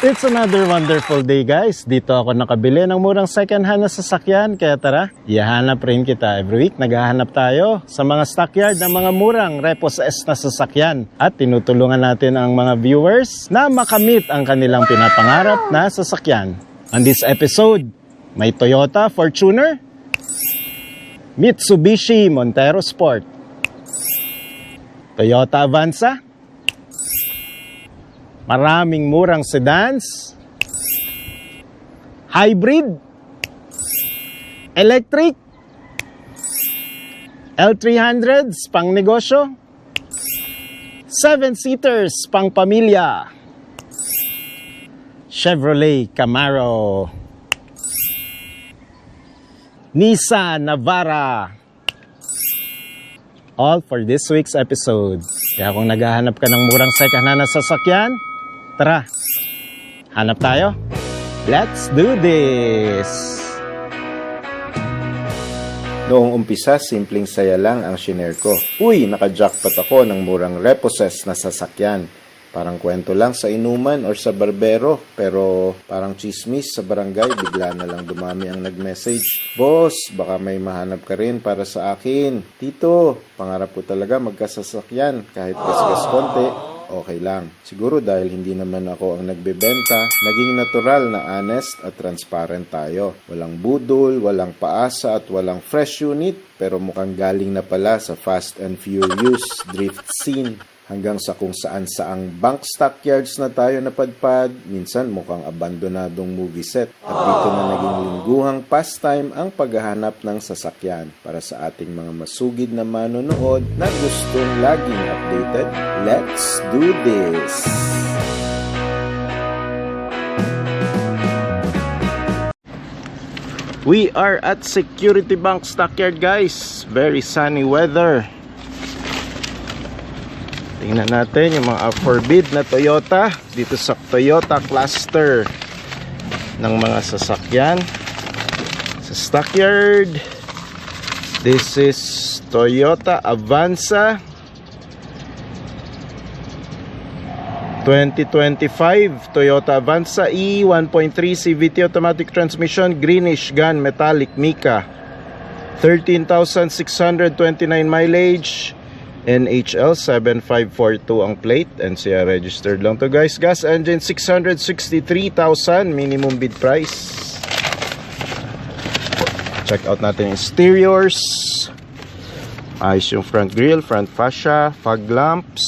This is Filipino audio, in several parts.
It's another wonderful day, guys. Dito ako nakabili ng murang second hand na sasakyan. Kaya tara, ihahanap rin kita. Every week, naghahanap tayo sa mga stockyard ng mga murang repossessed na sasakyan. At tinutulungan natin ang mga viewers na makamit ang kanilang pinapangarap na sasakyan. On this episode, may Toyota Fortuner, Mitsubishi Montero Sport, Toyota Avanza, maraming murang sedans, hybrid, electric, L300s pang negosyo, 7-seaters pang pamilya, Chevrolet Camaro, Nissan Navara. All for this week's episode. Kaya kung naghahanap ka ng murang second hand na sasakyan, tara, hanap tayo. Let's do this! Noong umpisa, simpleng saya lang ang shinare ko. Uy, naka-jackpot ako ng murang repossessed na sasakyan. Parang kwento lang sa inuman or sa barbero, pero parang chismis sa barangay, bigla na lang dumami ang nag-message. Boss, baka may mahanap ka rin para sa akin. Tito, pangarap ko talaga magkasasakyan, kahit gasgas konti, okay lang. Siguro dahil hindi naman ako ang nagbebenta, naging natural na honest at transparent tayo. Walang budol, walang paasa at walang fresh unit, pero mukhang galing na pala sa Fast and Furious drift scene. Hanggang sa kung saan-saang bank stockyards na tayo napadpad, minsan mukhang abandonadong movie set. At dito na naging lingguhang pastime ang paghahanap ng sasakyan para sa ating mga masugid na manonood na gustong laging updated. Let's do this! We are at Security Bank Stockyard, guys. Very sunny weather. Tingnan natin yung mga forbid na Toyota dito sa Toyota cluster ng mga sasakyan sa stockyard. This is Toyota Avanza 2025 Toyota Avanza E 1.3 CVT automatic transmission, greenish gun metallic mica, 13,629 mileage, NHL 7542 ang plate, NCR registered lang to, guys. Gas engine 663,000 minimum bid price. Check out natin yung exteriors. Ayos yung front grille, front fascia, fog lamps,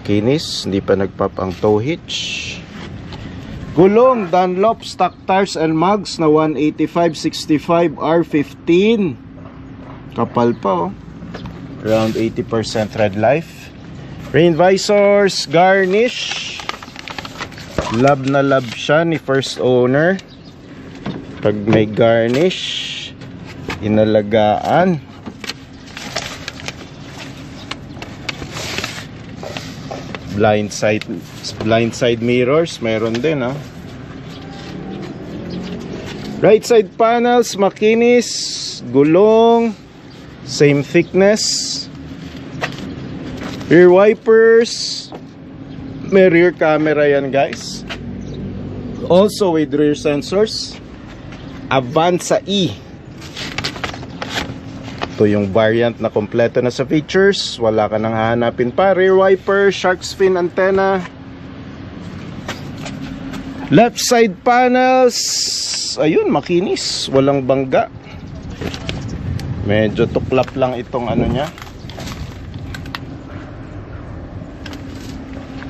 kinis, hindi pa nagpop ang tow hitch. Gulong Dunlop stock tires and mugs na 185/65 R15. Kapal pa, oh. Around 80% red life. Rain visors, garnish. Love na love siya ni first owner. Pag may garnish, inalagaan. Blind side mirrors, mayroon din, ha. Right side panels, makinis, gulong, same thickness. Rear wipers, may rear camera yan, guys. Also with rear sensors. Avanza E. Ito yung variant na kompleto na sa features. Wala ka nang hahanapin pa. Rear wiper, shark's fin antenna. Left side panels, ayun, makinis, walang bangga. Medyo tuklap lang itong ano niya,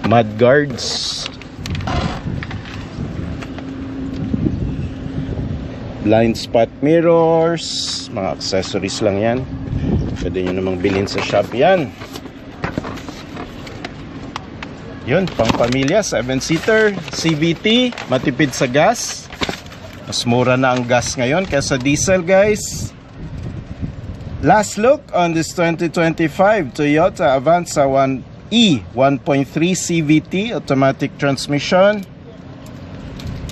mud guards. Blind spot mirrors, mga accessories lang yan. Pwede nyo namang bilhin sa shop yan. Yun, pang pamilya, 7-seater, CVT, matipid sa gas. Mas mura na ang gas ngayon kaysa diesel, guys. Last look on this 2025 Toyota Avanza 1E 1.3 CVT automatic transmission.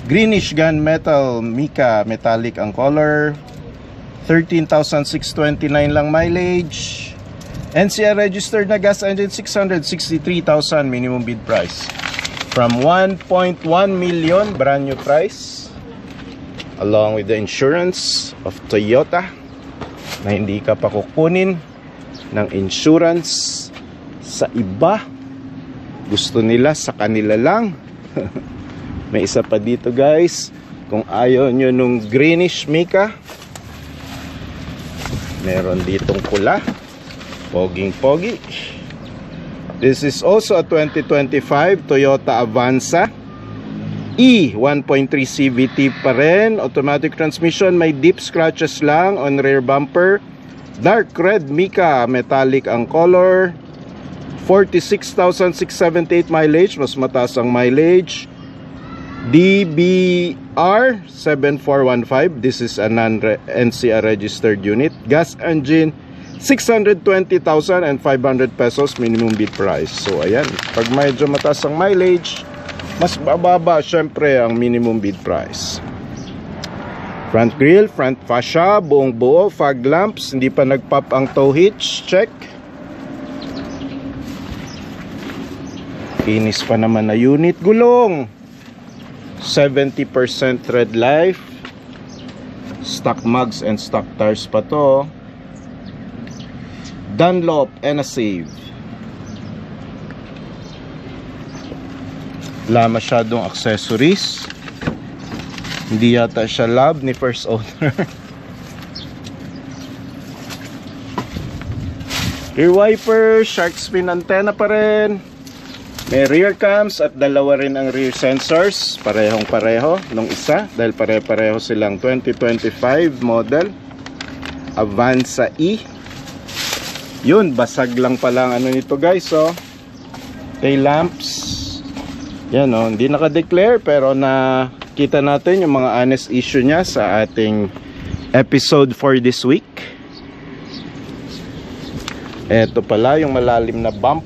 Greenish gun metal mica metallic ang color. 13,629 lang mileage. NCR registered na gas engine, 663,000 minimum bid price. from 1.1 million, brand new price, along with the insurance of Toyota, na hindi ka pa kukunin ng insurance sa iba. Gusto nila sa kanila lang. May isa pa dito guys, kung ayaw nyo nung greenish mica, meron ditong pula, poging pogi. This is also a 2025 Toyota Avanza E 1.3 CVT pa rin, automatic transmission, may deep scratches lang on rear bumper, dark red mica, metallic ang color, 46,678 mileage, mas mataas ang mileage. DBR 7415, this is a non-NCR registered unit. Gas engine, 620,500 pesos minimum bid price. So ayan, pag medyo mataas ang mileage, mas bababa syempre ang minimum bid price. Front grille, front fascia, buong buo, fog lamps, hindi pa nagpop ang tow hitch, check. Kinis pa naman na unit. Gulong 70% tread life, stock mugs and stock tires pa to. Dunlop and a save. Wala masyadong accessories. Hindi yata siya lab ni first owner. Rear wiper, shark fin antenna pa rin. May rear cams at dalawa rin ang rear sensors. Parehong pareho nung isa, dahil pare-pareho silang 2025 model Avanza E. Yun, basag lang pala ang ano nito guys, oh. Tail lamps. Yan, oh, hindi naka-declare pero nakita natin yung mga honest issue niya sa ating episode for this week. Ito pala yung malalim na bump.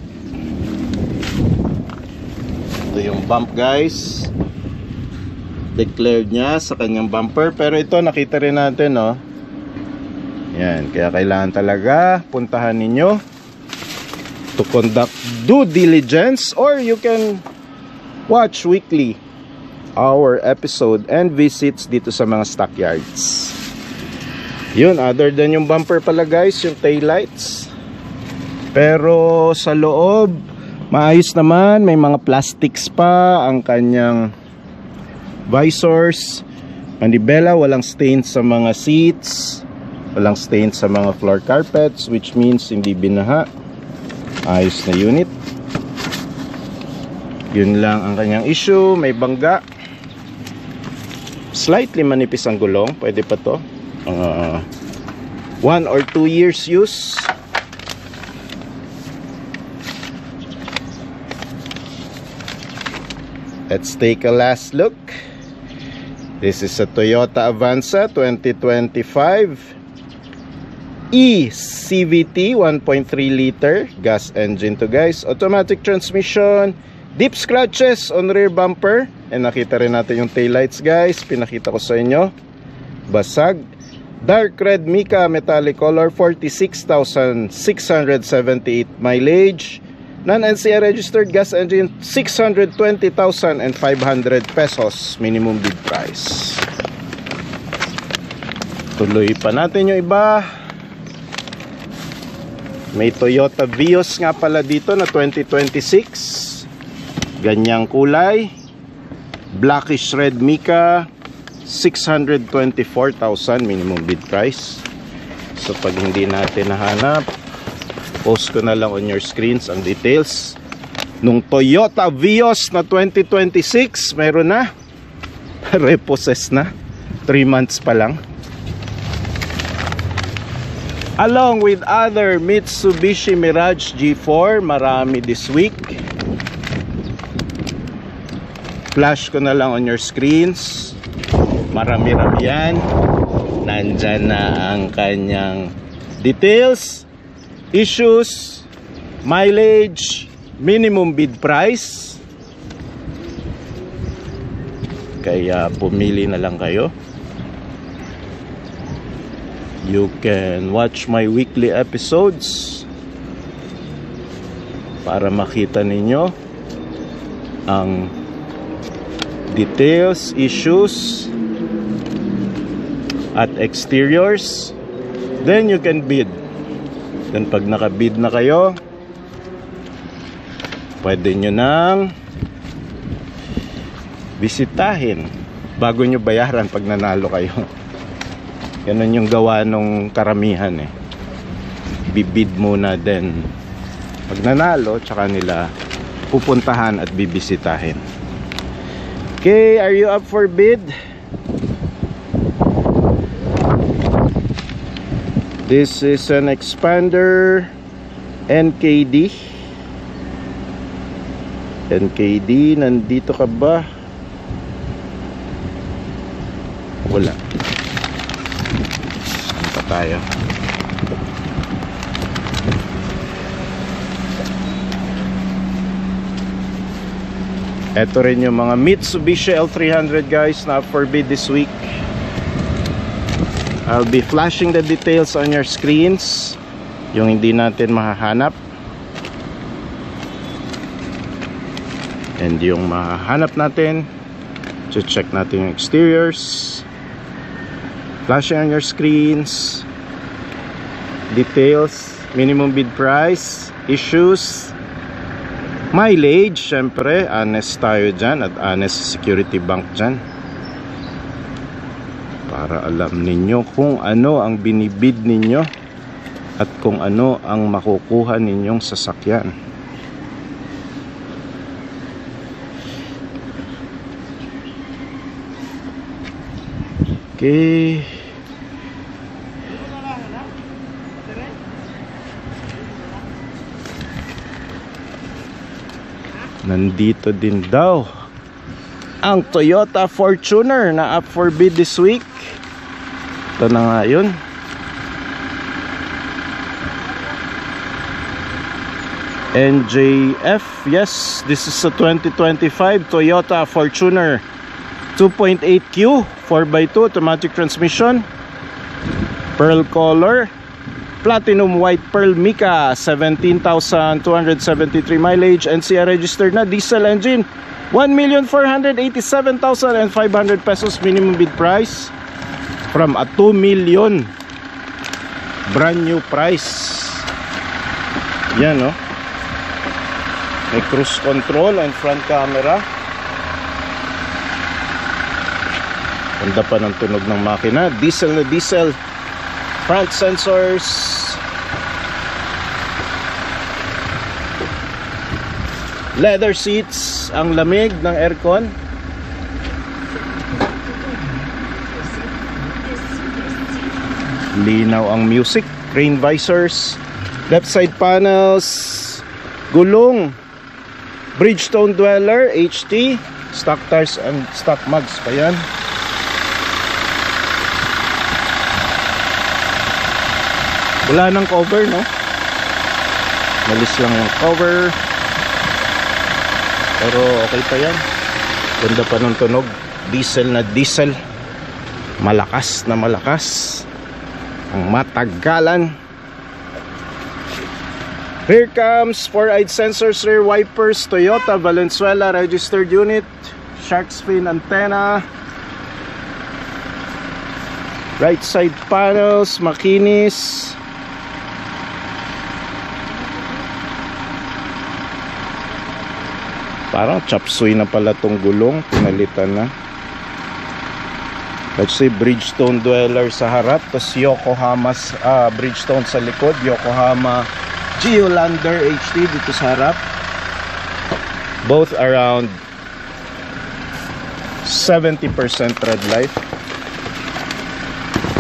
Ito yung bump guys, declared niya sa kanyang bumper, pero ito nakita rin natin, oh. Yan, kaya kailangan talaga puntahan ninyo to conduct due diligence, or you can watch weekly our episode and visits dito sa mga stockyards. Yun, other than yung bumper pala guys, yung tail lights, pero sa loob maayos naman. May mga plastics pa ang kanyang visors, manibela, walang stains sa mga seats, walang stains sa mga floor carpets, which means hindi binaha. Ayos na unit. Yun lang ang kanyang issue. May bangga, slightly manipis ang gulong, pwede pa to, 1 or 2 years use. Let's take a last look. This is a Toyota Avanza 2025 E CVT 1.3 liter gas engine to guys. Automatic transmission, deep scratches on rear bumper, and nakita rin natin yung taillights guys, pinakita ko sa inyo, basag. Dark red mica metallic color, 46,678 mileage, non-NCR registered gas engine, 620,500 pesos minimum bid price. Tuloy pa natin yung iba. May Toyota Vios nga pala dito na 2026, ganyang kulay, blackish red mica, 624,000 minimum bid price. So pag hindi natin nahanap, post ko na lang on your screens ang details nung Toyota Vios na 2026. Meron na, repossess na, 3 months pa lang, along with other Mitsubishi Mirage G4. Marami this week. Flash ko na lang on your screens. Marami-rami yan. Nandyan na ang kanyang details, issues, mileage, minimum bid price. Kaya pumili na lang kayo. You can watch my weekly episodes para makita ninyo ang details, issues at exteriors, then you can bid. Then pag nakabid na kayo, pwede nyo nang bisitahin bago nyo bayaran pag nanalo kayo. Ganun yung gawa nung karamihan eh. Bibid muna, then pag nanalo, tsaka nila pupuntahan at bibisitahin. Okay, are you up for bid? This is an expander NKD. NKD, nandito ka ba? Wala. Saan pa tayo? Ito rin yung mga Mitsubishi L300 guys na up for bid this week. I'll be flashing the details on your screens, yung hindi natin mahahanap. And yung mahahanap natin, check natin yung exteriors. Flashing on your screens, details, minimum bid price, issues, mileage, syempre, honest tayo dyan at honest security bank dyan. Para alam ninyo kung ano ang binibid ninyo at kung ano ang makukuha ninyong sasakyan. Okay. Nandito din daw ang Toyota Fortuner na up for bid this week. Ito na nga yun. NJF, yes, this is a 2025 Toyota Fortuner 2.8Q 4x2 automatic transmission, pearl color, platinum white pearl mica, 17,273 mileage, NCR registered na, diesel engine, 1,487,500 pesos minimum bid price from a 2 million brand new price. Yan, no? May cruise control and front camera. Ganda pa ng tunog ng makina. Diesel na diesel. Front sensors. Leather seats. Ang lamig ng aircon. Linaw ang music. Rain visors. Left side panels. Gulong. Bridgestone Dweller HT. Stock tires and stock mugs pa yan. Wala nang cover, no? Malis lang yung cover. Pero okay pa yan. Ganda pa ng tunog. Diesel na diesel. Malakas na malakas. Ang matagalan. Here comes 4-eyed sensors, rear wipers, Toyota Valenzuela registered unit, shark's fin antenna. Right side panels, makinis. Parang chop suey na pala tong gulong, pinalitan na. Let's say Bridgestone Dweller sa harap, tapos Yokohama Bridgestone sa likod, Yokohama Geolander HD dito sa harap. Both around 70% red light.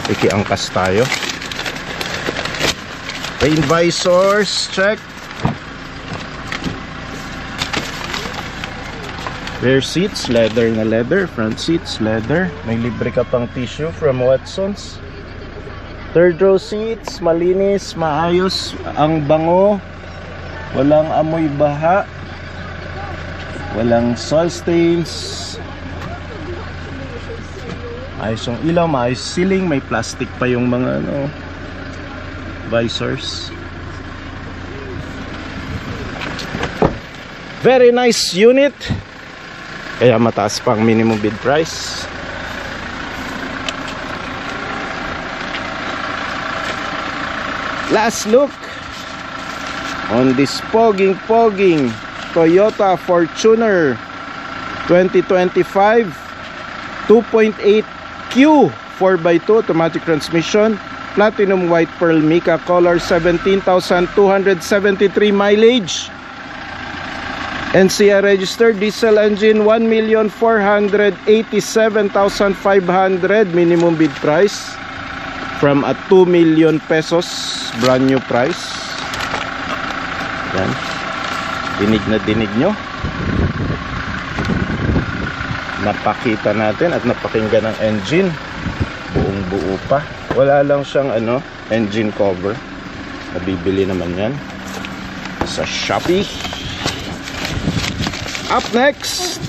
Ikiangkas tayo. Rain visors, check. Rear seats, leather na leather. Front seats, leather. May libre ka pang tissue from Watsons. Third row seats, malinis, maayos. Ang bango. Walang amoy baha. Walang soil stains. Ayos yung ilaw, maayos ceiling. May plastic pa yung mga visors. Very nice unit. Kaya mataas pang minimum bid price. Last look on this poging Toyota Fortuner 2025 2.8Q 4x2 automatic transmission, platinum white pearl mica color, 17,273 mileage. NCR registered, diesel engine, 1,487,500 minimum bid price from a 2 million pesos brand new price. Yan. Dinig na dinig nyo. Napakita natin at napakinggan ng engine. Buong buo pa. Wala lang siyang engine cover. Nabibili naman yan sa Shopee. Up next,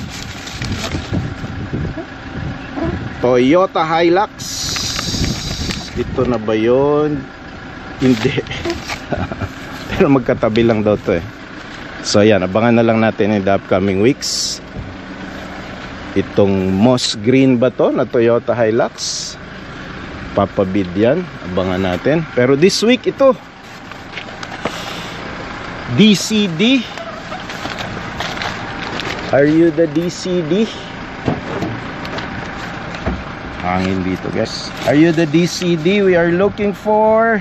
Toyota Hilux. Ito na ba yun? Hindi. Pero magkatabi lang daw to eh. So ayan, abangan na lang natin in the upcoming weeks. Itong moss green ba to na Toyota Hilux? Papabid yan. Abangan natin. Pero this week ito, DCD. Are you the DCD? Hangin dito guys. Are you the DCD we are looking for?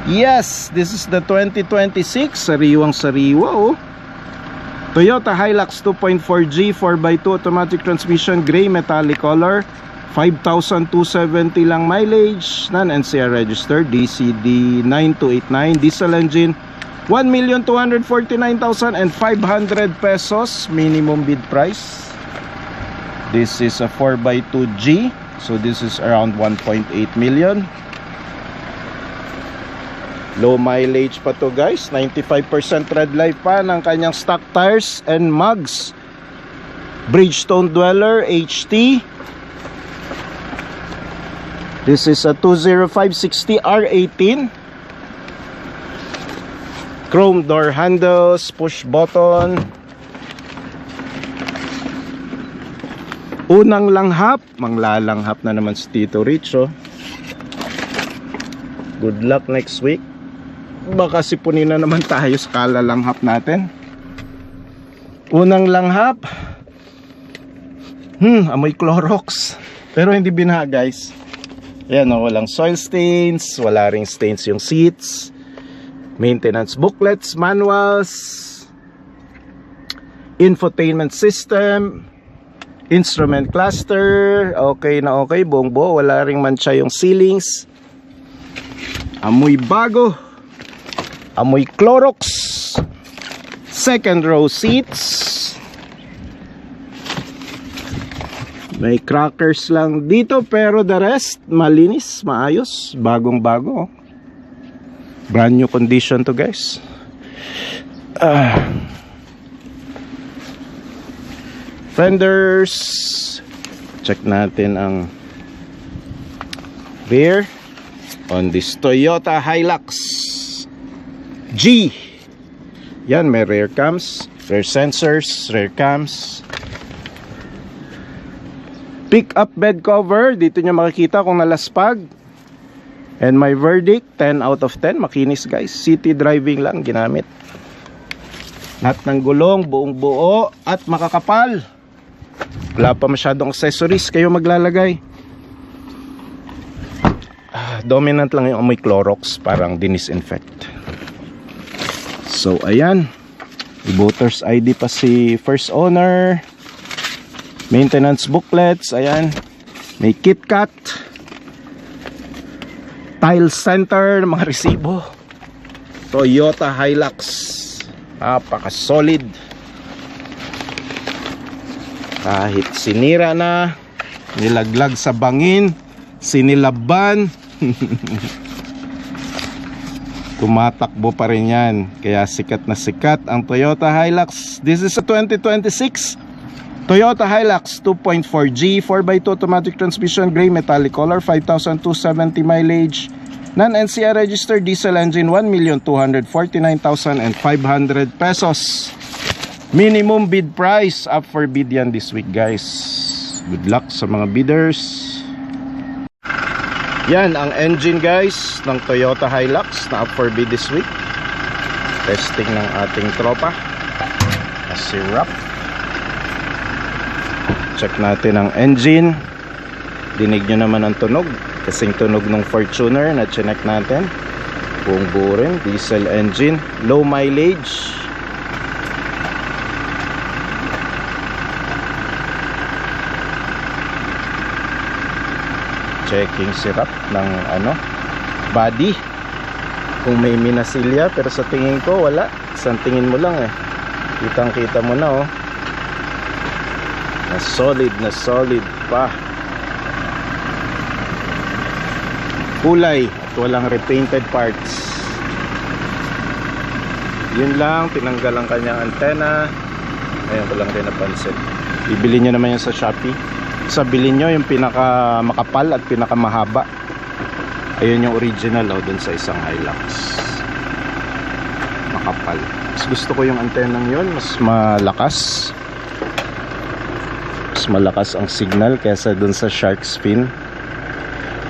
Yes, this is the 2026. Sariwang sariwa oh. Toyota Hilux 2.4G 4x2 automatic transmission, gray metallic color, 5,270 lang mileage, non-NCR registered, DCD 9289, diesel engine, 1,249,500 pesos minimum bid price. This is a 4x2G, so this is around 1.8 million. Low mileage pa to guys, 95% tread life pa ng kanyang stock tires and mugs. Bridgestone Dweller HT. This is a 20560 R18. Chrome door handles, push button. Unang langhap, manglalanghap na naman si Tito Richo. Good luck next week. Baka sipunin na naman tayo sa kalalanghap natin. Unang langhap. Amoy Clorox. Pero hindi binaha guys. Ayan o, walang soil stains, wala ring stains yung seats. Maintenance booklets, manuals, infotainment system, instrument cluster, okay na okay, buong buo, wala ring mancha yung ceilings. Amoy bago, amoy Clorox. Second row seats, may crackers lang dito pero the rest malinis, maayos, bagong bago. Brand new condition to guys. Fenders, check natin ang rear on this Toyota Hilux G. Yan, may rear cams, rear sensors, rear cams. Pick up bed cover, dito nyo makikita kung nalaspag. And my verdict, 10 out of 10. Makinis guys, city driving lang ginamit. Lahat ng gulong, buong buo at makakapal. Wala pa masyadong accessories kayo maglalagay. Dominant lang yung amoy Clorox, parang dinisinfect. So ayan, voters ID pa si first owner. Maintenance booklets, ayan. May KitKat, tile center, mga resibo. Toyota Hilux, napaka solid. Kahit sinira na, nilaglag sa bangin, sinilaban, tumatakbo pa rin yan. Kaya sikat na sikat ang Toyota Hilux. This is a 2026 Toyota Hilux 2.4G 4x2 automatic transmission, gray metallic color, 5,270 mileage, non-NCR registered, diesel engine, 1,249,500 pesos Minimum bid price up for bid yan this week, guys. Good luck sa mga bidders. Yan ang engine, guys, ng Toyota Hilux na up for bid this week. Testing ng ating tropa na si Rap. Check natin ang engine. Dinig nyo naman ang tunog, kasing tunog ng Fortuner na chinek natin. Buong buo rin, diesel engine, low mileage. Checking sirap ng body kung may minasilya, pero sa tingin ko wala. Isang tingin mo lang kitang kita mo na na solid pa. Kulay at walang repainted parts. Yun lang, tinanggal ang kanyang antena. Ayun ko lang din napansin. Bibili nyo naman yan sa Shopee. Bilhin nyo yung pinaka makapal at pinaka mahaba. Ayun yung original dun sa isang Hilux. Makapal. Mas gusto ko yung antenang yun, mas malakas. Mas malakas ang signal kaysa dun sa Shark's Fin.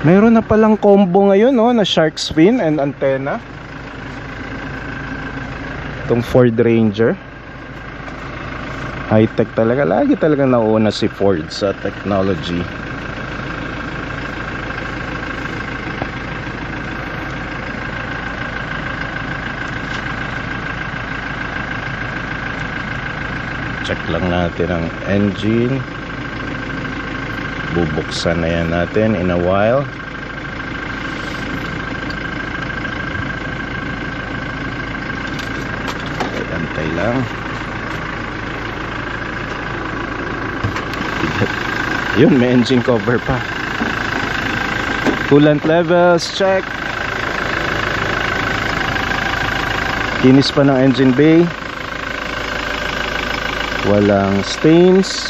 Meron na palang combo ngayon na Shark's Fin and antenna. Itong Ford Ranger. High-tech talaga. Lagi talaga nauuna si Ford sa technology. Check lang natin ang engine. Bubuksan na yan natin in a while. Antay lang. Yun, may engine cover pa. Coolant levels, check. Kinis pa ng engine bay. Walang stains.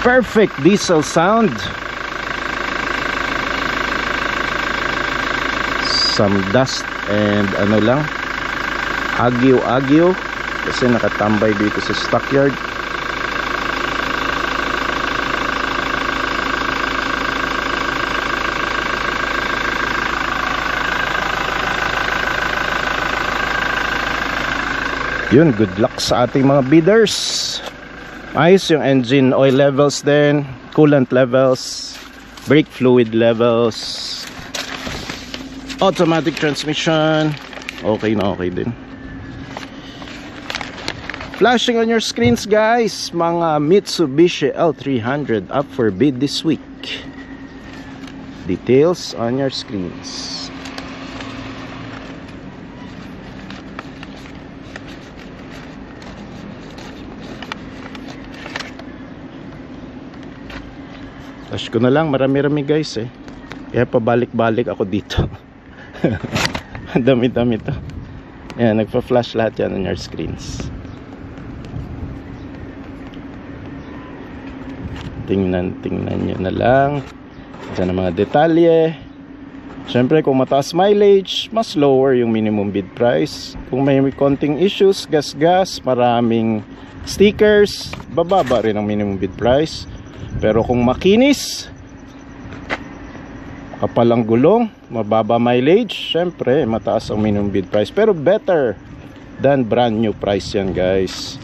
Perfect diesel sound. Some dust and lang, agyo kasi nakatambay dito sa stockyard. Yun, good luck sa ating mga bidders. Ayos yung engine oil levels din, coolant levels, brake fluid levels, automatic transmission, okay na okay din. Flashing on your screens, guys, mga Mitsubishi L300 up for bid this week. Details on your screens. Flash ko na lang, marami-rami guys kaya pabalik-balik ako dito. Dami-dami to. Ayan, nagpa-flash lahat yan on your screens. Tingnan nyo na lang. Diyan ang mga detalye. Siyempre, kung mataas mileage, mas lower yung minimum bid price. Kung may konting issues, gas-gas, maraming stickers, bababa rin ang minimum bid price. Pero kung makinis, kapal ang gulong, mababa mileage, siyempre, mataas ang minimum bid price. Pero better than brand new price yan, guys.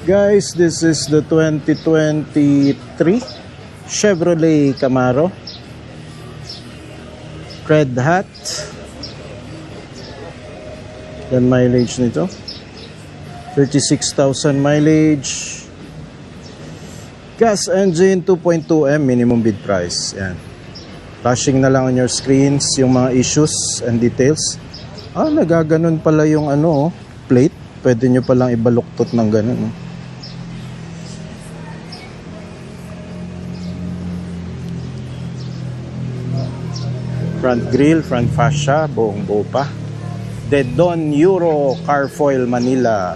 Guys, this is the 2023 Chevrolet Camaro. Red hat. Yan mileage nito. 36,000 mileage. Gas engine 2.2M minimum bid price. Yan. Flashing na lang on your screens yung mga issues and details. Nagaganon pala yung plate. Pwede nyo palang ibaluktot ng ganun. Front grille, front fascia, buong buo pa. Dedon Euro Carfoil Manila.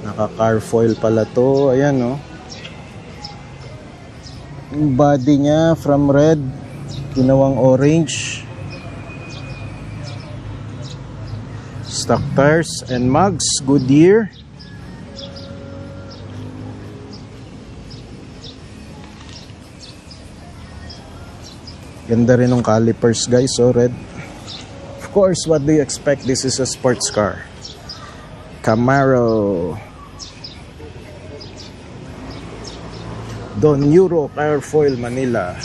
Naka Carfoil pala to. Ayan body niya from red, ginawang orange. Stock tires and mugs, Goodyear. Ganda rin ng calipers guys, so red. Of course, what do you expect? This is a sports car. Camaro. Don Euro Airfoil Manila.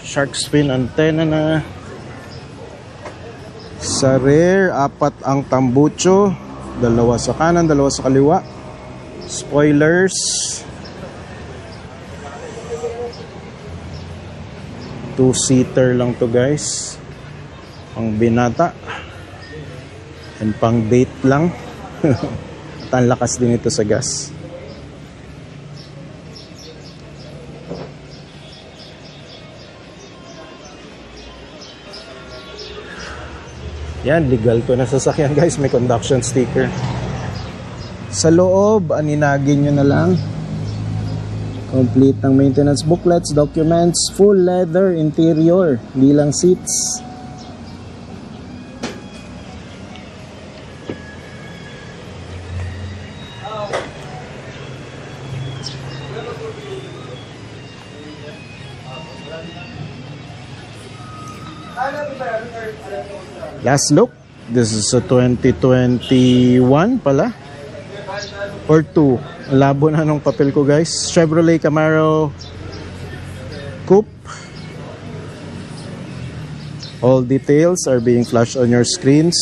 Shark fin antenna na. Sa rear, 4 ang tambucho. 2 sa kanan, 2 sa kaliwa. Spoilers. Two-seater lang to guys. Pang binata. And pang date lang. At ang lakas din ito sa gas. Yan, legal to na sasakyan guys. May conduction sticker. Sa loob, aninagin nyo na lang. Complete ng maintenance booklets, documents, full leather interior, hindi lang seats. Last look, this is a 2021 pala or 2. Labo na nung papel ko guys. Chevrolet Camaro Coupe. All details are being flashed on your screens.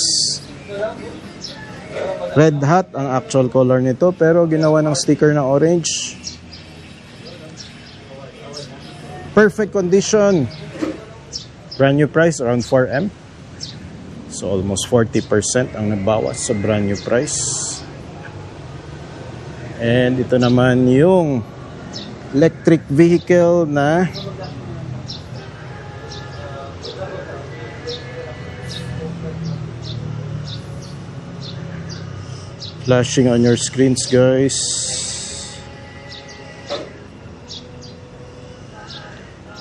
Red hot ang actual color nito, pero ginawa ng sticker na orange. Perfect condition. Brand new price around 4M. So almost 40% ang nabawas sa brand new price. And ito naman yung electric vehicle na flashing on your screens guys.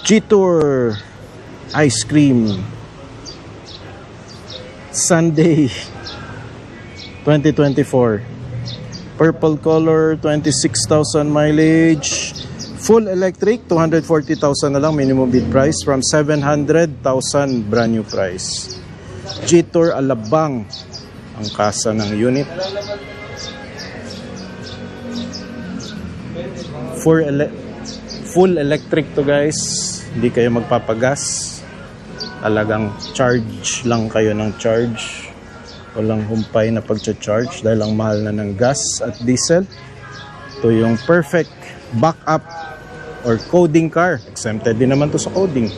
G-Tour ice cream Sunday 2024. Purple color, 26,000 mileage. Full electric, 240,000 na lang minimum bid price from 700,000 brand new price. G-Tour Alabang ang kasa ng unit. Full electric to guys. Hindi kayo magpapagas. Talagang charge lang kayo ng charge. Walang humpay na pagcha-charge dahil ang mahal na ng gas at diesel. Ito yung perfect backup or coding car. Exempted din naman to sa coding.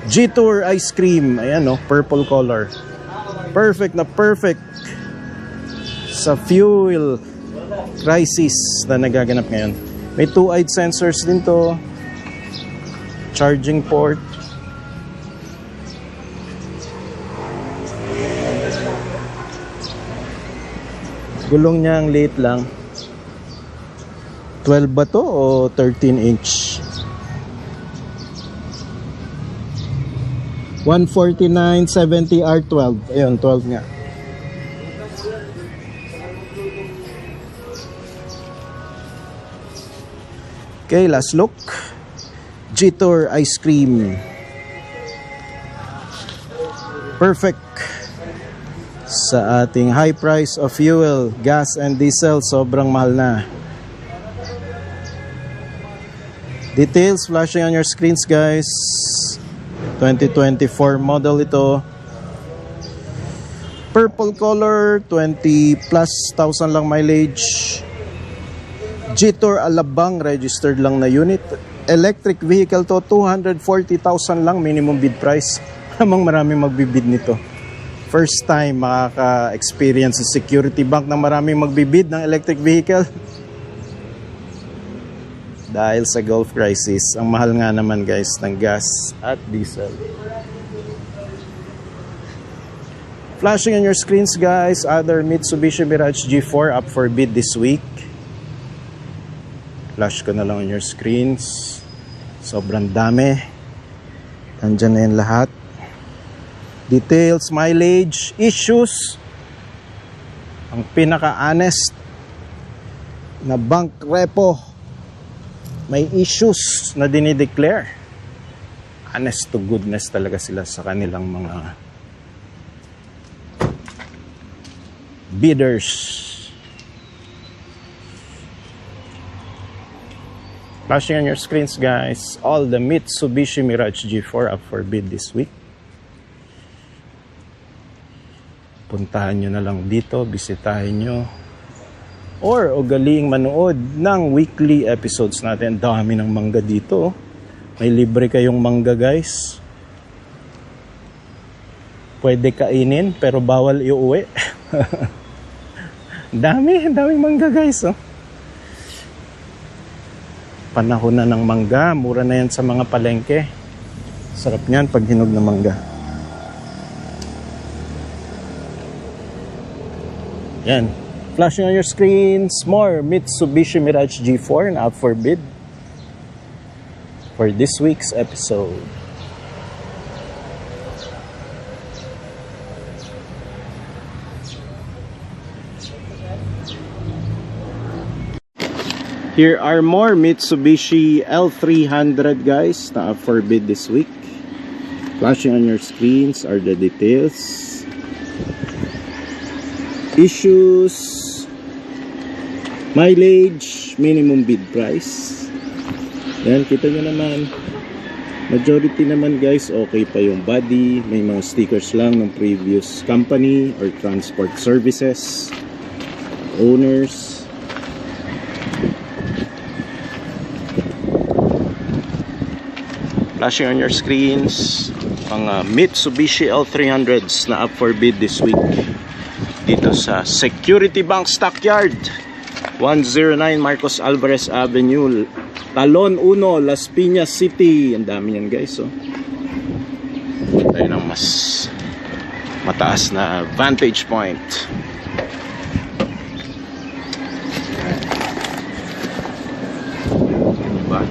G-Tour ice cream. Ayan o, purple color. Perfect na perfect sa fuel crisis na nagaganap ngayon. May 2-eyed sensors din to. Charging port. Gulong niya ang liit lang. 12 ba to o 13 inch? 149/70 R12. Ayun, 12 nga. Okay, last look. G-Tour ice cream. Perfect sa ating high price of fuel, gas and diesel. Sobrang mahal na. Details flashing on your screens guys. 2024 model ito. Purple color, 20,000+ lang mileage. G-Tour Alabang registered lang na unit. Electric vehicle to, 240,000 lang minimum bid price. Namang maraming magbibid nito. First time makaka-experience sa Security Bank na maraming magbibid ng electric vehicle. Dahil sa Gulf crisis, ang mahal nga naman guys ng gas at diesel. Flashing on your screens guys, other Mitsubishi Mirage G4 up for bid this week. Flash ko na lang on your screens. Sobrang dami. Nandyan na yan lahat. Details, mileage, issues. Ang pinaka-honest na bank repo. May issues na dinideclare. Honest to goodness talaga sila sa kanilang mga bidders. Flashing on your screens, guys. All the Mitsubishi Mirage G4 up for bid this week. Puntahan nyo na lang dito, bisitahin nyo. Or ugaling manood ng weekly episodes natin. Dami ng mangga dito. May libre kayong mangga, guys. Pwede kainin pero bawal iuwi. Daming mangga, guys. Oh. Panahon na ng mangga. Mura na yan sa mga palengke. Sarap niyan pag hinog na mangga. Yan. Flashing on your screens. More Mitsubishi Mirage G4 na up for bid for this week's episode. Here are more Mitsubishi L300, guys, na up for bid this week. Flashing on your screens are the details. Issues, mileage, minimum bid price. Yan, kita nyo naman. Majority naman, guys, okay pa yung body. May mga stickers lang ng previous company or transport services, owners. Flashing on your screens, mga Mitsubishi L300s na up for bid this week. Dito sa Security Bank Stockyard, 109 Marcos Alvarez Avenue, Talon 1, Las Piñas City. Ang dami yan, guys. Oh. Tayo ng mas mataas na vantage point. Diba?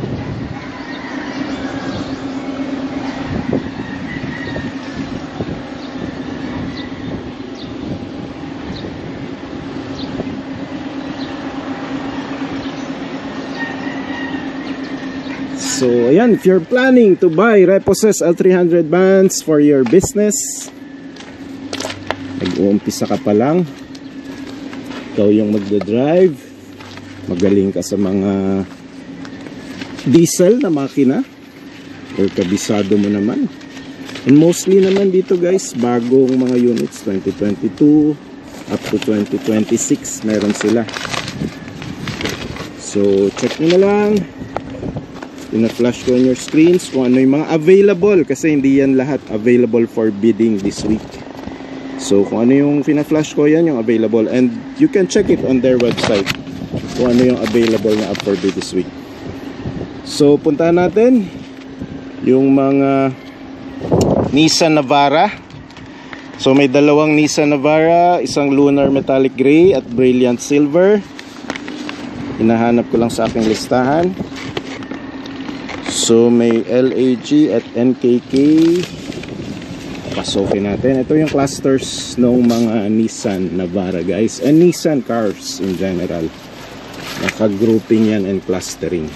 So, ayan, if you're planning to buy Repossess L300 vans for your business, nag-uumpisa ka pa lang, ikaw yung magdadrive, magaling ka sa mga diesel na makina, or kabisado mo naman. And mostly naman dito, guys, bagong mga units, 2022 up to 2026, meron sila. So, check mo na lang. Pina-flash ko on your screens kung ano yung mga available, kasi hindi yan lahat available for bidding this week. So kung ano yung pina-flash ko, yan yung available, and you can check it on their website kung ano yung available na up for bid this week. So puntahan natin yung mga Nissan Navara. So may dalawang Nissan Navara, isang Lunar Metallic Gray at Brilliant Silver. Hinahanap ko lang sa aking listahan. So may LAG at NKK. Pasokin natin. Ito yung clusters ng mga Nissan Navara, guys, and Nissan cars in general. Naka-grouping yan and clustering.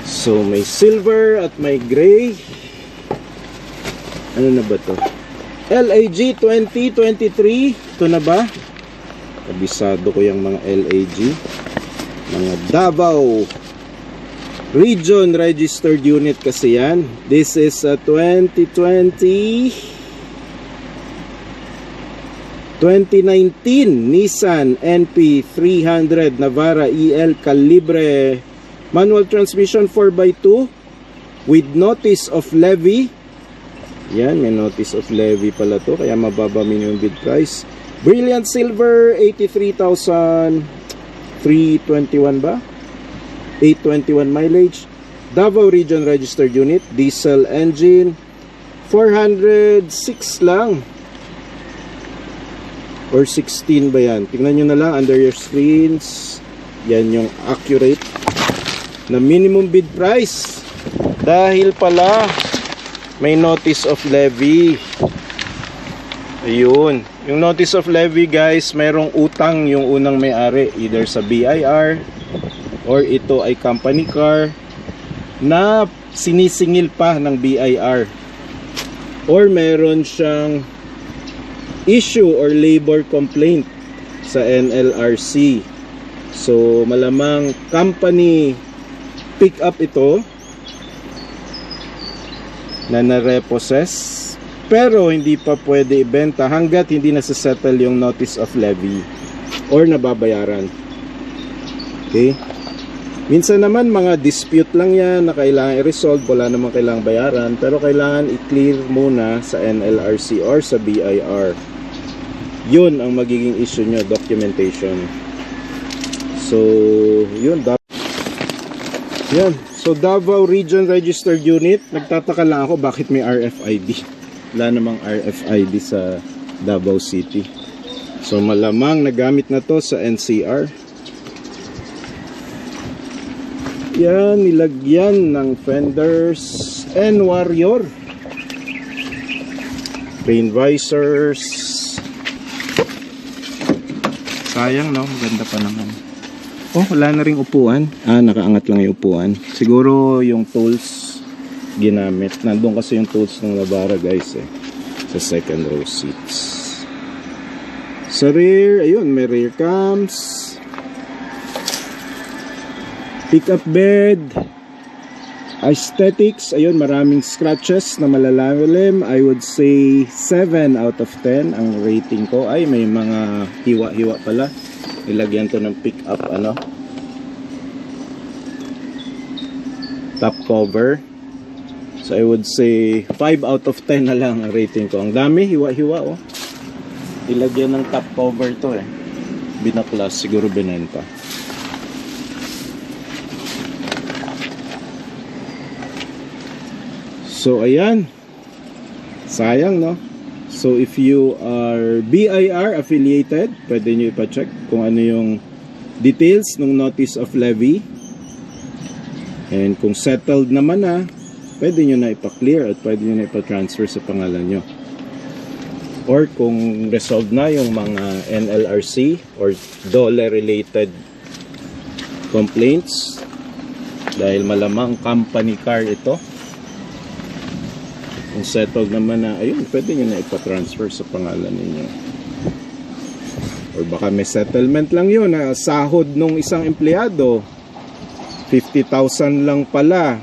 So may silver at may gray. Ano na ba to? LAG 2023. Ito na ba? Kabisado ko yung mga LAG. Mga Davao Region Registered Unit kasi yan. This is a 2019 Nissan NP300 Navara EL Calibre manual transmission 4x2 with notice of levy. Yan, may notice of levy pala to, kaya mababa minimum bid price. Brilliant Silver 83,321 ba? 821 mileage. Davao Region Registered Unit, diesel engine, 406 lang. or 16 ba yan? Tingnan nyo na lang under your screens. Yan yung accurate na minimum bid price. Dahil pala may notice of levy. Ayun. Yung notice of levy guys, mayroong utang yung unang may-ari. Either sa BIR or ito ay company car na sinisingil pa ng BIR. Or meron siyang issue or labor complaint sa NLRC. So malamang company pick up ito na na-repossess pero hindi pa pwede ibenta hanggat hindi nasa-settle yung notice of levy or nababayaran. Okay? Minsan naman mga dispute lang yan na kailangan i-resolve, wala namang kailangan bayaran, pero kailangan i-clear muna sa NLRC or sa BIR. Yun ang magiging issue nyo, documentation. So, yun. Yan. So, Davao Region Registered Unit, nagtataka lang ako bakit may RFID. Wala namang RFID sa Davao City. So, malamang nagamit na to sa NCR. Yan, nilagyan ng fenders and warrior. Rain visors. Sayang no, maganda pa naman. Oh, wala na ring upuan. Nakaangat lang yung upuan. Siguro yung tools ginamit. Nandun kasi yung tools ng Navara guys sa second row seats. Sa rear, ayun, may rear cams. Pick-up bed. Aesthetics, ayun, maraming scratches na malalalim. I would say 7 out of 10 ang rating ko. Ay, may mga hiwa-hiwa pala. Ilagyan to ng pick-up, top cover. So, I would say 5 out of 10 na lang ang rating ko. Ang dami, hiwa-hiwa, oh. Ilagyan ng top cover to, binaklas, siguro binenta. So ayan, sayang no. So if you are BIR affiliated, pwede nyo ipa-check kung ano yung details ng notice of levy. And kung settled naman na, pwede nyo na ipa-clear at pwede nyo na ipa-transfer sa pangalan nyo. Or kung resolved na yung mga NLRC or DOLE related complaints, dahil malamang company car ito, kung settled naman na, ayun, pwede nyo na ipa-transfer sa pangalan ninyo. Or baka may settlement lang yun, sahod nung isang empleyado 50,000 lang pala,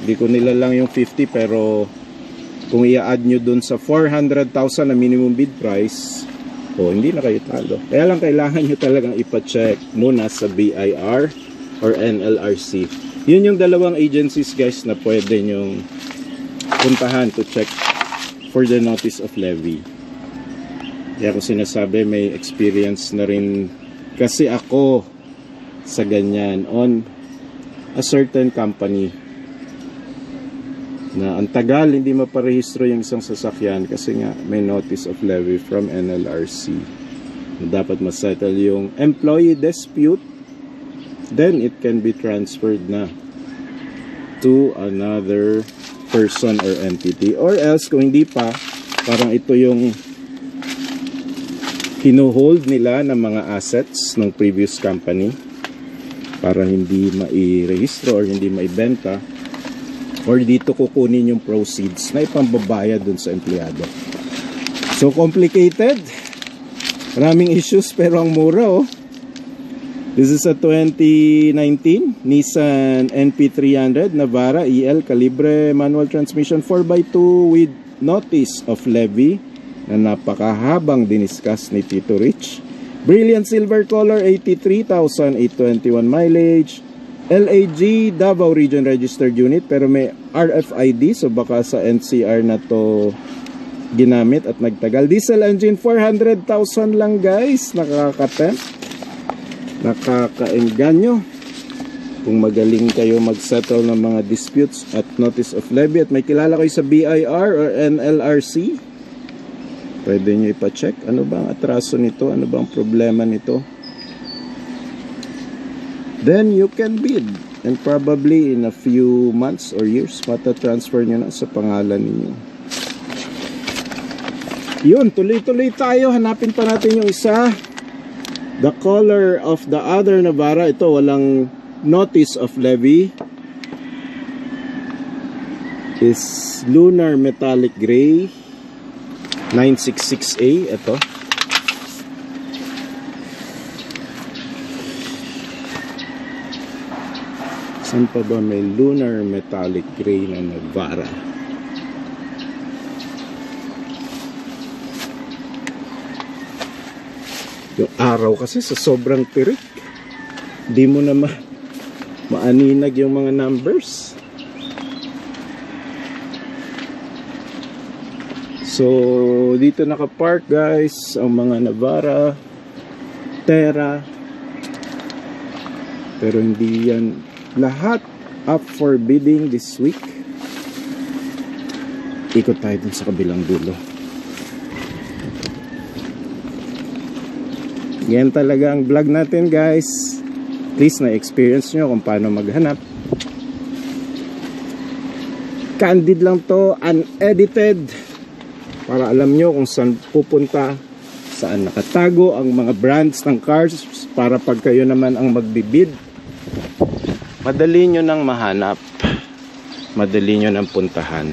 hindi ko nila lang yung 50, pero kung i-add nyo dun sa 400,000 na minimum bid price, hindi na kayo talo. Kaya lang kailangan nyo talagang ipa-check muna sa BIR or NLRC. Yun yung dalawang agencies guys na pwede nyong puntahan to check for the notice of levy. Kaya ako sinasabi, may experience na rin kasi ako sa ganyan on a certain company na ang tagal hindi maparehistro yung isang sasakyan kasi nga may notice of levy from NLRC na dapat masettle yung employee dispute, then it can be transferred na to another person or entity, or else kung hindi pa, parang ito yung hinuhold nila ng mga assets ng previous company para hindi mai-rehistro or hindi maibenta, or dito kukunin yung proceeds na ipambabayad dun sa empleyado. So complicated, maraming issues pero ang mura This is a 2019 Nissan NP300 Navara EL Calibre manual transmission 4x2 with notice of levy na napakahabang diniscuss ni Tito Rich. Brilliant silver color, 83,821 mileage. LAG Davao Region Registered Unit pero may RFID, so baka sa NCR na to ginamit at nagtagal. Diesel engine, 400,000 lang guys. Nakakaengganyo kung magaling kayo mag-settle ng mga disputes at notice of levy at may kilala kayo sa BIR or NLRC, Pwede nyo ipacheck. Ano bang atraso nito? Ano bang problema nito? Then you can bid. And probably in a few months or years, matatransfer nyo na sa pangalan ninyo. Yun, tuloy-tuloy tayo. Hanapin pa natin yung isa. The color of the other Navara. Ito, walang notice of levy. Is Lunar Metallic Gray 966A. Ito. Saan pa ba may Lunar Metallic Gray na Navara? Yung araw kasi sa sobrang tirik, di mo na maaninag yung mga numbers. So, dito nakapark guys ang mga Navara, Terra. Pero hindi yan lahat up for bidding this week. Ikot tayo dun sa kabilang dulo. Yan talaga ang vlog natin guys. Please na-experience nyo kung paano maghanap. Candid lang to, unedited. Para alam nyo kung saan pupunta, saan nakatago ang mga brands ng cars para pag kayo naman ang magbibid, madali nyo nang mahanap, madali nyo nang puntahan.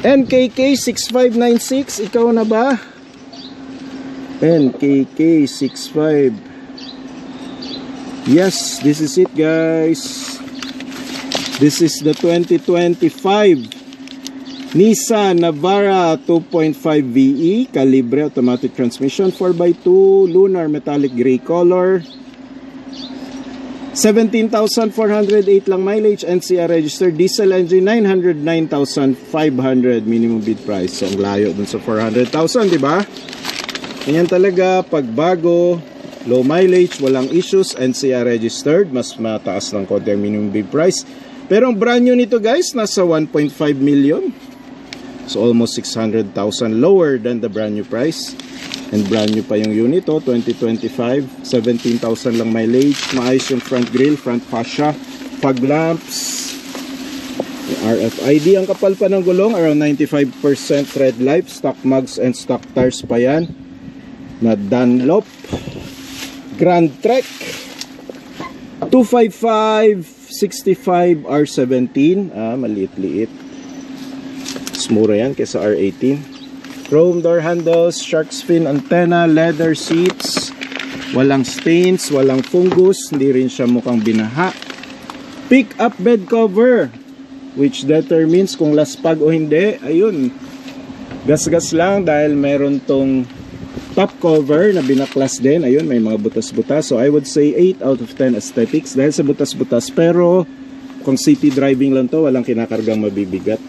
NKK 6596, ikaw na ba? NKK 65. Yes, this is it guys. This is the 2025 Nissan Navara 2.5 VE Calibre automatic transmission, 4x2, lunar metallic gray color, 17,408 lang mileage, NCR registered, diesel engine, 909,500 minimum bid price. So ang layo dun sa 400,000, di ba? Ganyan talaga pag bago, low mileage, walang issues, NCR registered, mas mataas lang konti ang minimum bid price. Pero ang brand new nito guys, nasa 1.5 million. So almost 600,000 lower than the brand new price. And brand new pa yung unit, 2025, 17,000 lang mileage. Maayos yung front grille, front fascia, fog lamps, RFID. Ang kapal pa ng gulong, around 95% red life, stock mugs and stock tires pa yan. Na Dunlop Grand Trek 255 65 R17. Maliit-liit. Mura yan kaysa R18. Chrome door handles, shark's fin antenna, leather seats, walang stains, walang fungus, hindi rin siya mukhang binaha. Pick up bed cover, which determines kung laspag o hindi. Ayun, gas-gas lang dahil meron tong top cover na binaklas din. Ayun, may mga butas-butas. So I would say 8 out of 10 aesthetics dahil sa butas-butas. Pero kung city driving lang to, walang kinakargang mabibigat.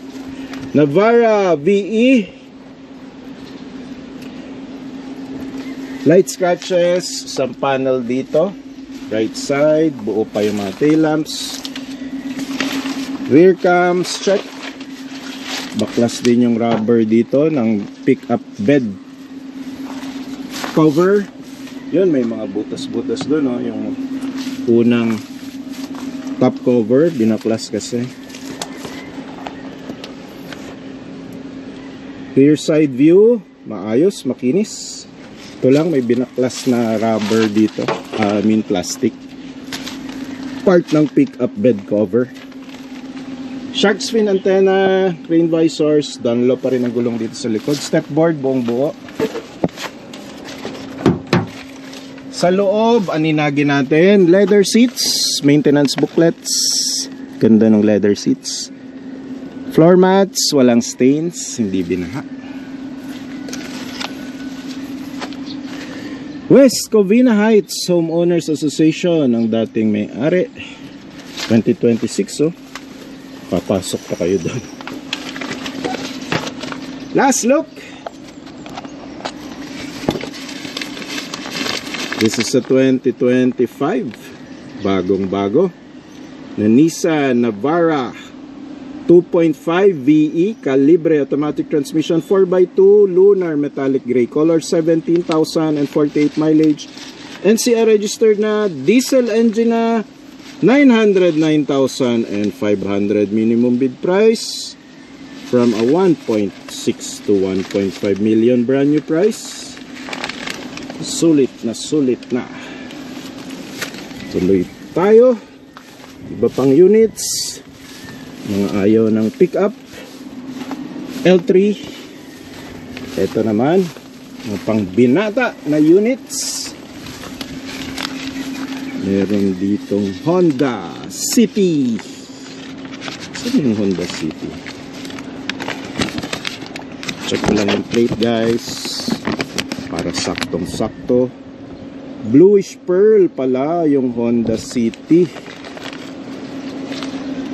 Navara VE, light scratches, isang panel dito, right side, buo pa yung mga tail lamps, rear cams, check, baklas din yung rubber dito ng pick up bed cover. Yun, may mga butas-butas doon, no? Yung unang top cover, binaklas kasi. Rear side view, maayos, makinis. Ito lang, may binaklas na rubber dito. Plastic. Part ng pick-up bed cover. Shark's fin antenna, crane visors, Dunlop pa rin ang gulong dito sa likod. Step board, buong buo. Sa loob, aninagin natin. Leather seats, maintenance booklets. Ganda ng leather seats. Floor mats, walang stains, hindi binaha. West Covina Heights Homeowners Association ang dating may-ari. 2026, oh. Papasok pa kayo doon. Last look. This is a 2025. Bagong-bago. Na Nissan Navara 2.5 VE calibre automatic transmission, 4x2 lunar metallic gray color, 17,048 mileage. NCR registered na, diesel engine na, 909,500 minimum bid price from a 1.6 to 1.5 million brand new price. Sulit na tuloy tayo. Iba pang units, mga ayaw ng pickup L3. Ito naman mga pang binata na units. Meron ditong Honda City. Saan yung Honda City? Check ko lang yung plate guys, para saktong sakto. Bluish pearl pala yung Honda City.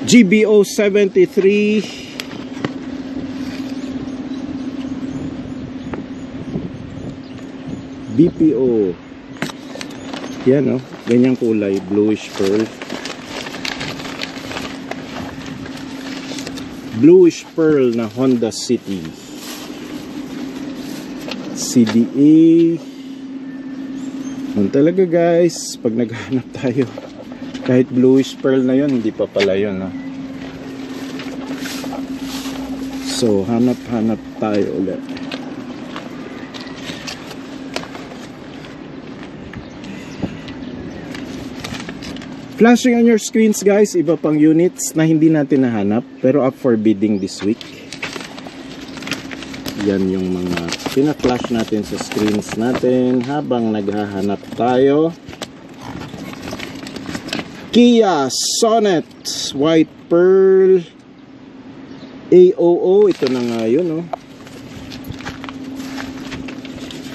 GBO 73 BPO. Yan o, ganyang kulay, bluish pearl. Bluish pearl na Honda City. CDA. Yan talaga guys, pag naghahanap tayo, kahit bluish pearl na yun, hindi pa pala yun. No? So, hanap-hanap tayo ulit. Flashing on your screens guys, iba pang units na hindi natin nahanap pero up for bidding this week. Yan yung mga pina-flash natin sa screens natin habang naghahanap tayo. Kia Sonet White Pearl AOO, ito na nga yun, oh.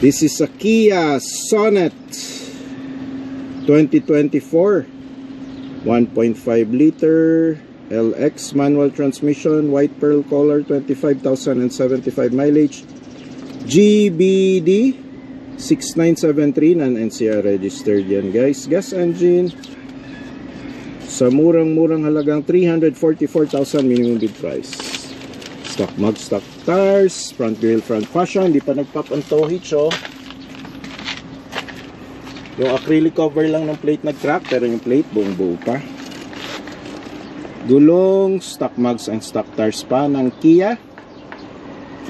This is a Kia Sonet 2024 1.5 liter LX manual transmission, white pearl color, 25,075 mileage, GBD 6973, non-NCR registered yan guys. Gas engine sa murang-murang halagang 344,000 minimum bid price. Stock mug, stock tires, front grille, front fascia, hindi pa nagpop ang tow hitch, oh. Yung acrylic cover lang ng plate nag-crack, pero yung plate buong buo pa. Gulong, stock mugs and stock tires pa ng Kia.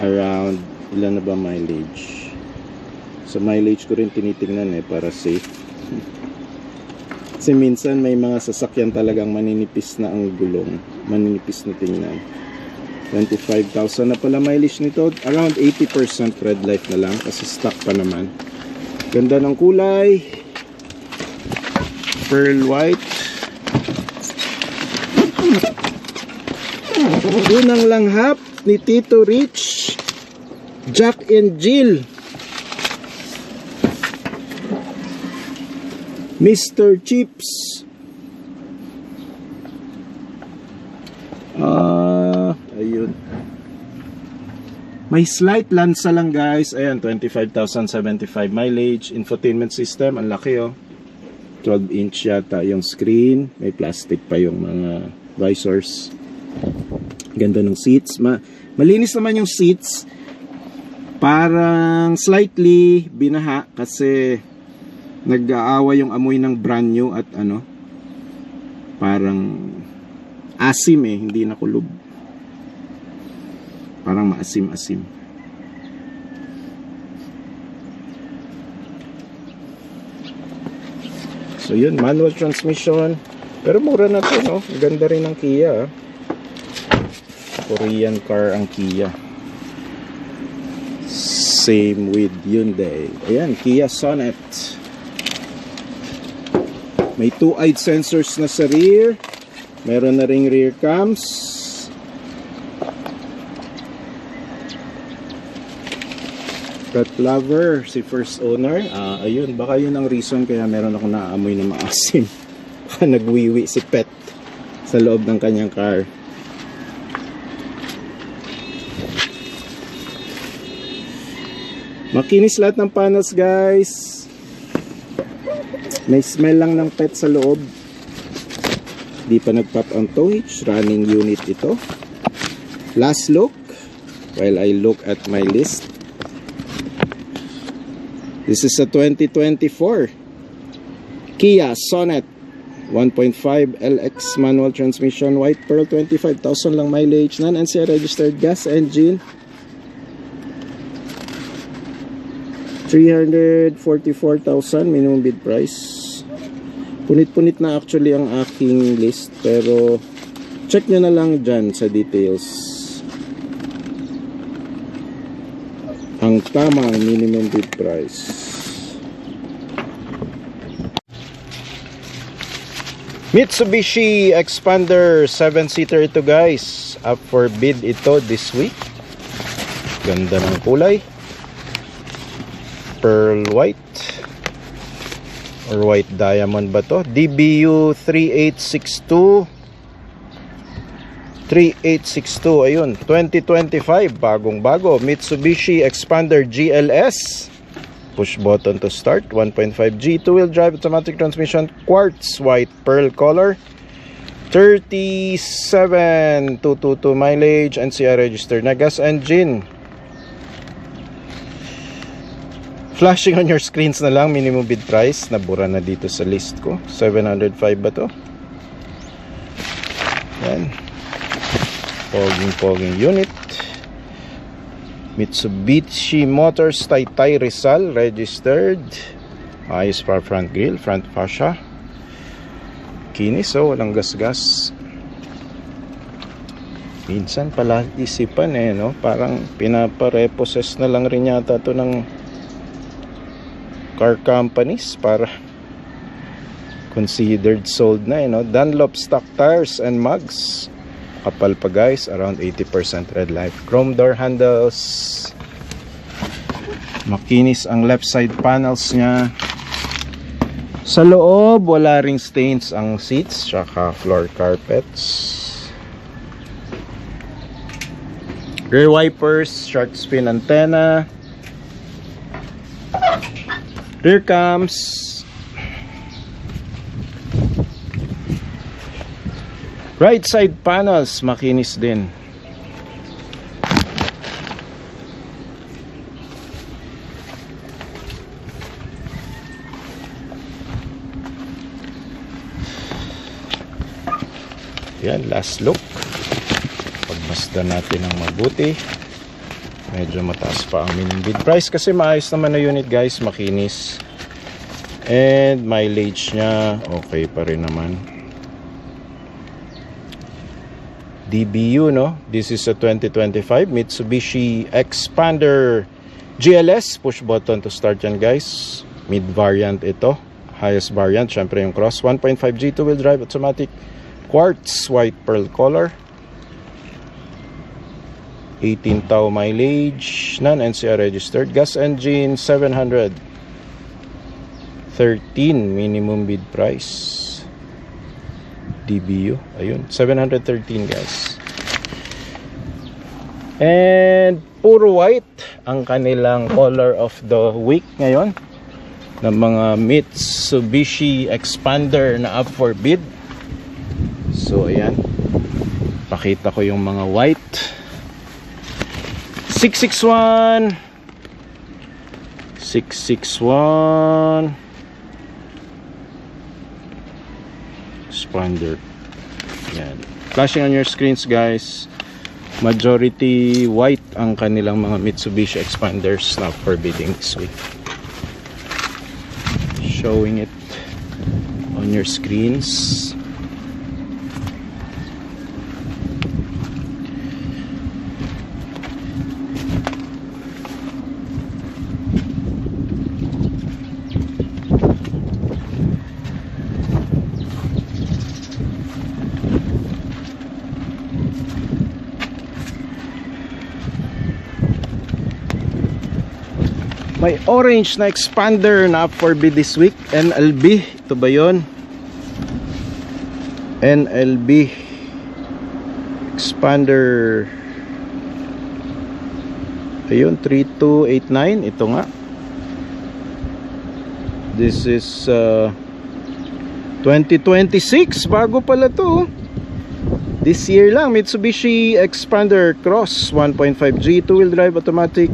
Around, ilan na ba mileage? Sa mileage ko rin tinitingnan para safe. Kasi minsan may mga sasakyan talagang maninipis na ang gulong. Maninipis na tingnan. 25,000 na pala mileage nito. Around 80% red light na lang kasi stock pa naman. Ganda ng kulay. Pearl white. Unang langhap ni Tito Rich, Jack and Jill, Mr. Chips. Ayun. May slight lansa lang guys. Ayan, 25,075 mileage. Infotainment system, ang laki, oh. 12 inch yata yung screen. May plastic pa yung mga visors. Ganda ng seats. Malinis naman yung seats. Parang slightly binaha kasi nag-aawa yung amoy ng brand new at ano, parang asim hindi na kulob. Parang maasim-asim. So yun, manual transmission. Pero mura na to, no? Ganda rin ng Kia. Korean car ang Kia. Same with Hyundai. Ayan, Kia Sonet. May 2-eyed sensors na sa rear. Meron na ring rear cams. Pet lover, si first owner. Ayun, baka yun ang reason kaya meron ako naamoy na maasim. Baka nagwiwi si pet sa loob ng kanyang car. Makinis lahat ng panels guys. May smell lang ng pet sa loob. Di pa nagpop ang tow hitch. Running unit ito. Last look while I look at my list. This is a 2024 Kia Sonet 1.5 LX manual transmission, white pearl, 25,000 lang mileage, non-NCR registered, gas engine, 344,000 minimum bid price. Punit-punit na actually ang aking list, pero check nyo na lang dyan sa details ang tamang minimum bid price. Mitsubishi Expander 7-seater ito guys, up for bid ito this week. Ganda ng kulay, pearl white or white diamond ba to? DBU 3862, ayun, 2025, bagong bago Mitsubishi Expander GLS. Push button to start, 1.5G, 2-wheel drive, automatic transmission, quartz white pearl color, 37,222 mileage, NCR registered na, gas engine. Flashing on your screens na lang, minimum bid price, nabura na dito sa list ko, 705 ba to? Yan, poging unit. Mitsubishi Motors Taytay Rizal registered. Ayos pa front grille, front fascia. Kinis, oh, walang gasgas. Minsan pala isipan no? Parang pinaparepossess na lang rin yata to ng car companies para considered sold na no? Dunlop stock tires and mugs. Kapal pa guys, around 80% red light. Chrome door handles. Makinis ang left side panels niya. Sa loob, wala ring stains ang seats, tsaka floor carpets. Rear wipers, shark fin antenna. Rear cams. Right side panels, makinis din. Yan, last look. Pagmasdan natin ng mabuti. Medyo mataas pa ang minimum bid price kasi maayos naman na unit guys, makinis. And mileage nya okay pa rin naman. DBU, no? This is a 2025 Mitsubishi Expander GLS. Push button to start yan guys. Mid variant ito. Highest variant, syempre yung cross. 1.5G 2-wheel drive automatic. Quartz white pearl color. 18,000 mileage. Non-NCR registered. Gas engine 713 minimum bid price. DBU, ayun, 713 guys. And puro white ang kanilang color of the week ngayon ng mga Mitsubishi Expander na up for bid. So ayan, pakita ko yung mga white. 661 Expander. Yan. Flashing on your screens guys. Majority white ang kanilang mga Mitsubishi Expanders na for bidding this week. Showing it on your screens. May orange na Expander na up for bid this week. NLB. Ito ba yun? NLB Expander. Ayun, 3289. Ito nga. This is 2026. Bago pala to. This year lang, Mitsubishi Expander Cross 1.5G, 2-wheel drive automatic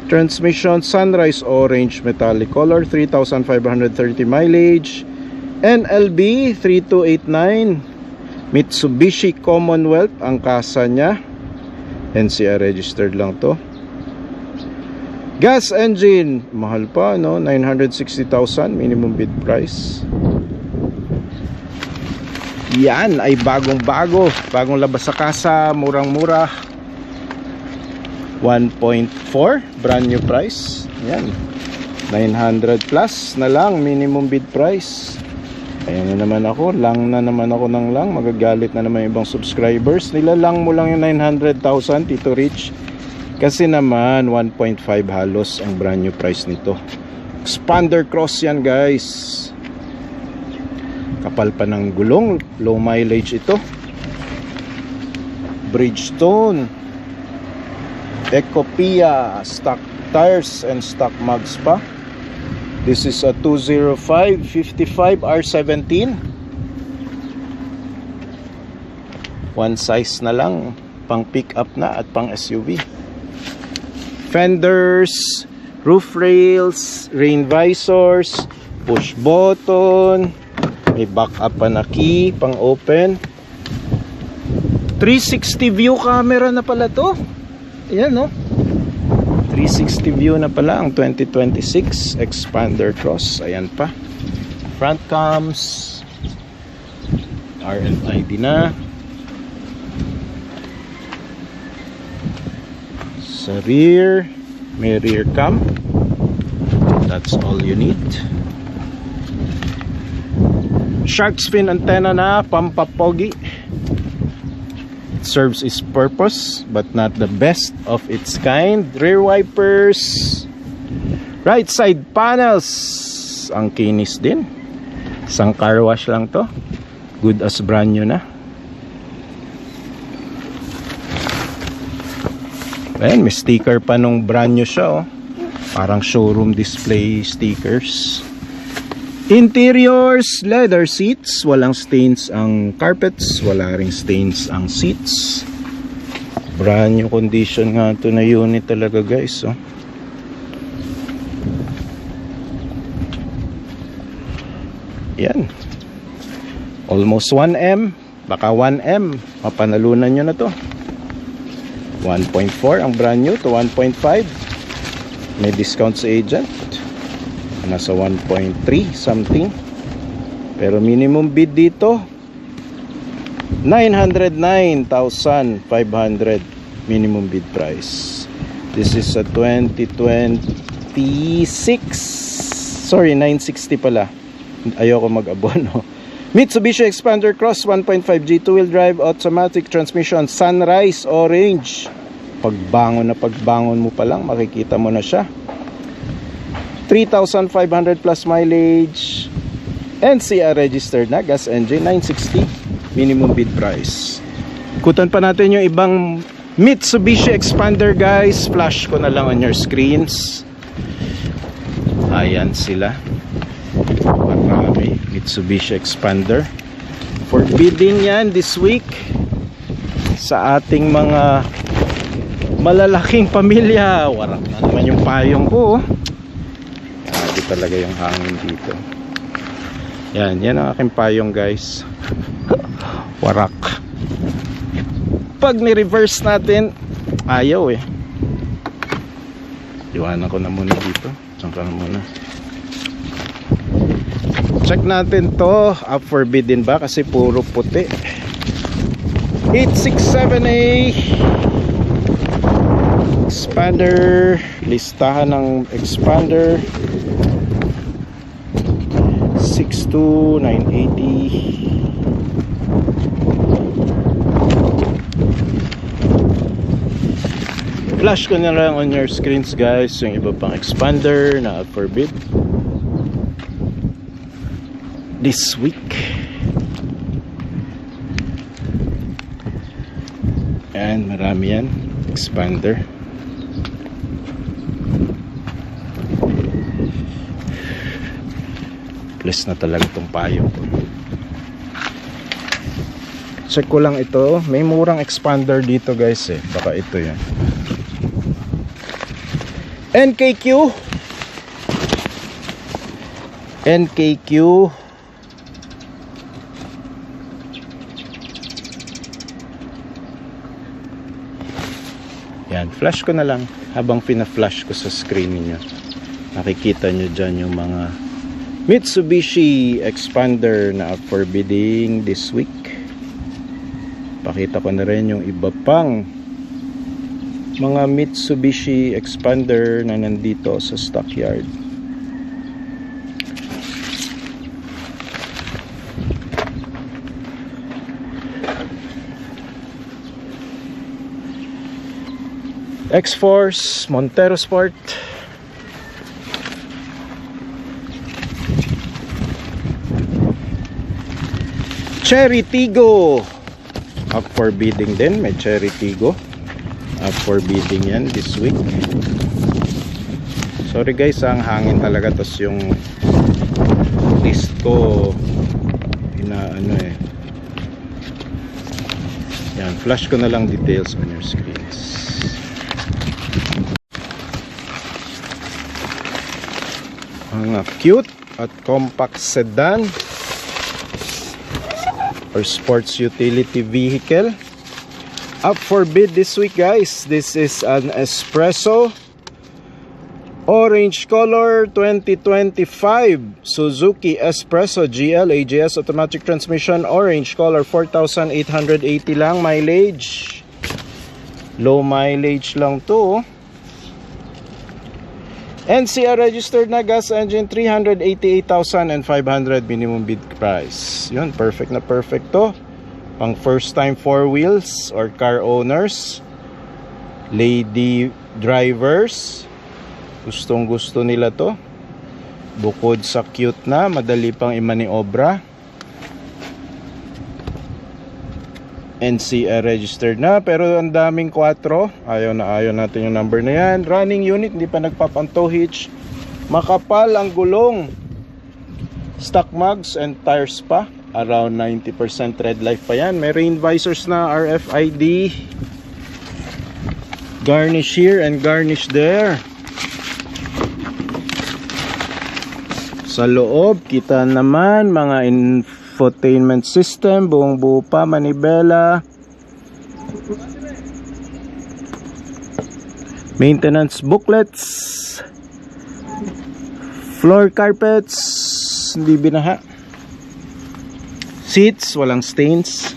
transmission, sunrise orange metallic color, 3,530 mileage, NLB 3289, Mitsubishi Commonwealth ang kasa niya, NCR registered lang to. Gas engine, mahal pa no, 960,000 minimum bid price. Yan ay bagong labas sa kasa, murang mura, 1.4 brand new price. Yan, 900 plus na lang minimum bid price. Ayan na naman ako, lang magagalit na naman yung ibang subscribers. Nilalang mo lang yung 900,000 Tito Rich, kasi naman 1.5 halos ang brand new price nito. Expander Cross yan guys, kapal pa ng gulong, low mileage ito, Bridgestone, Ecopia, stock tires and stock mugs pa. This is a 205/55 R17, one size na lang, pang pick up na at pang SUV. Fenders, roof rails, rain visors, push button, may backup pa na key pang open, 360 view camera na pala to. Ayan no, 360 view na pala ang 2026 Expander Cross. Ayan pa, front cams, RFID na. Sa rear, may rear cam, that's all you need. Shark fin antenna na, pampapogi. It serves its purpose but not the best of its kind. Rear wipers, right side panels, ang kinis din. Isang car wash lang to, good as brand new na. Ayan, may sticker pa nung brand new siya oh. Parang showroom display stickers. Interiors, leather seats, walang stains ang carpets, wala ring stains ang seats. Brand new condition nga ito na unit talaga guys oh. Yan, almost 1M, baka 1M, mapanalunan nyo na to. 1.4 ang brand new to 1.5, may discount sa agent, nasa 1.3 something, pero minimum bid dito 909,500 minimum bid price. This is a 2026, sorry 960 pala, ayoko mag-abono. Mitsubishi Expander Cross 1.5G, 2-wheel drive automatic transmission, sunrise orange. Pagbangon mo pa lang makikita mo na siya. 3,500 plus mileage, NCR registered na, gas engine, 960 minimum bid price. Ikutan pa natin yung ibang Mitsubishi Expander guys, flash ko na lang on your screens. Ayan sila, marami Mitsubishi Expander for bidding yan this week sa ating mga malalaking pamilya. Warak na naman yung payong ko oh. Talaga yung hangin dito. Yan ang aking payong guys. Warak. Pag ni-reverse natin, ayaw eh. Iwanan ko na muna dito. Diyan ka na muna. Check natin to, up for bid din ba? Kasi puro puti. 867A Expander, listahan ng Expander, 62,980. Flash ko na lang on your screens guys yung iba pang Expander na up for bid this week. And marami yan Expander. Plus na talaga itong payong ko. Check ko lang ito. May murang expander dito guys eh. Baka ito yan. NKQ. NKQ. Yan, flash ko na lang. Habang pina-flash ko sa screen niyo, nakikita nyo dyan yung mga Mitsubishi expander na up for bidding this week. Pakita ko na rin yung iba pang mga Mitsubishi expander na nandito sa stockyard. X-Force, Montero Sport, Cherry Tigo up for bidding din. May Cherry Tigo up for bidding yan this week. Sorry guys, ang hangin talaga. Tapos yung list ko inaano eh. Yan, flash ko na lang details on your screens. Mga cute at compact sedan or sports utility vehicle up for bid this week guys. This is an Espresso orange color 2025 Suzuki Espresso GL AGS automatic transmission, orange color, 4,880 lang mileage. Low mileage lang to. NCR registered na, gas engine, 388,500 minimum bid price. Yun, perfect na perfect to. Pang first time 4 wheels or car owners, lady drivers, gustong gusto nila to. Bukod sa cute na, madali pang imaniobra. NCR registered na, pero ang daming 4. Ayaw natin yung number na yan. Running unit, hindi pa nagpop ang tow hitch. Makapal ang gulong. Stock mugs and tires pa. Around 90% tread life pa yan. May rain visors na, RFID. Garnish here and garnish there. Sa loob, kita naman mga infotainment system, buong buo pa, manibela, maintenance booklets, floor carpets, hindi binaha, seats, walang stains.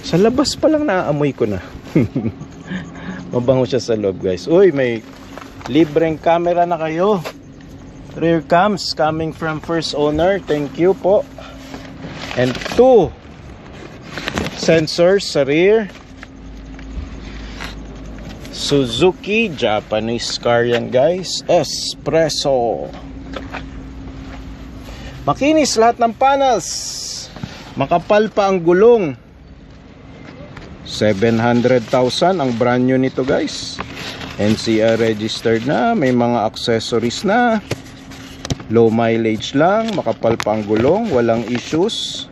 Sa labas pa lang naaamoy ko na. Mabango siya sa loob guys. Uy, may libreng camera na kayo. Rear cams coming from first owner. Thank you po. And 2 sensors sa rear. Suzuki, Japanese car yan guys. Espresso. Makinis lahat ng panels. Makapal pa ang gulong. 700,000 ang brand new nito guys. NCR registered na. May mga accessories na. Low mileage lang, makapal pa ang gulong, walang issues.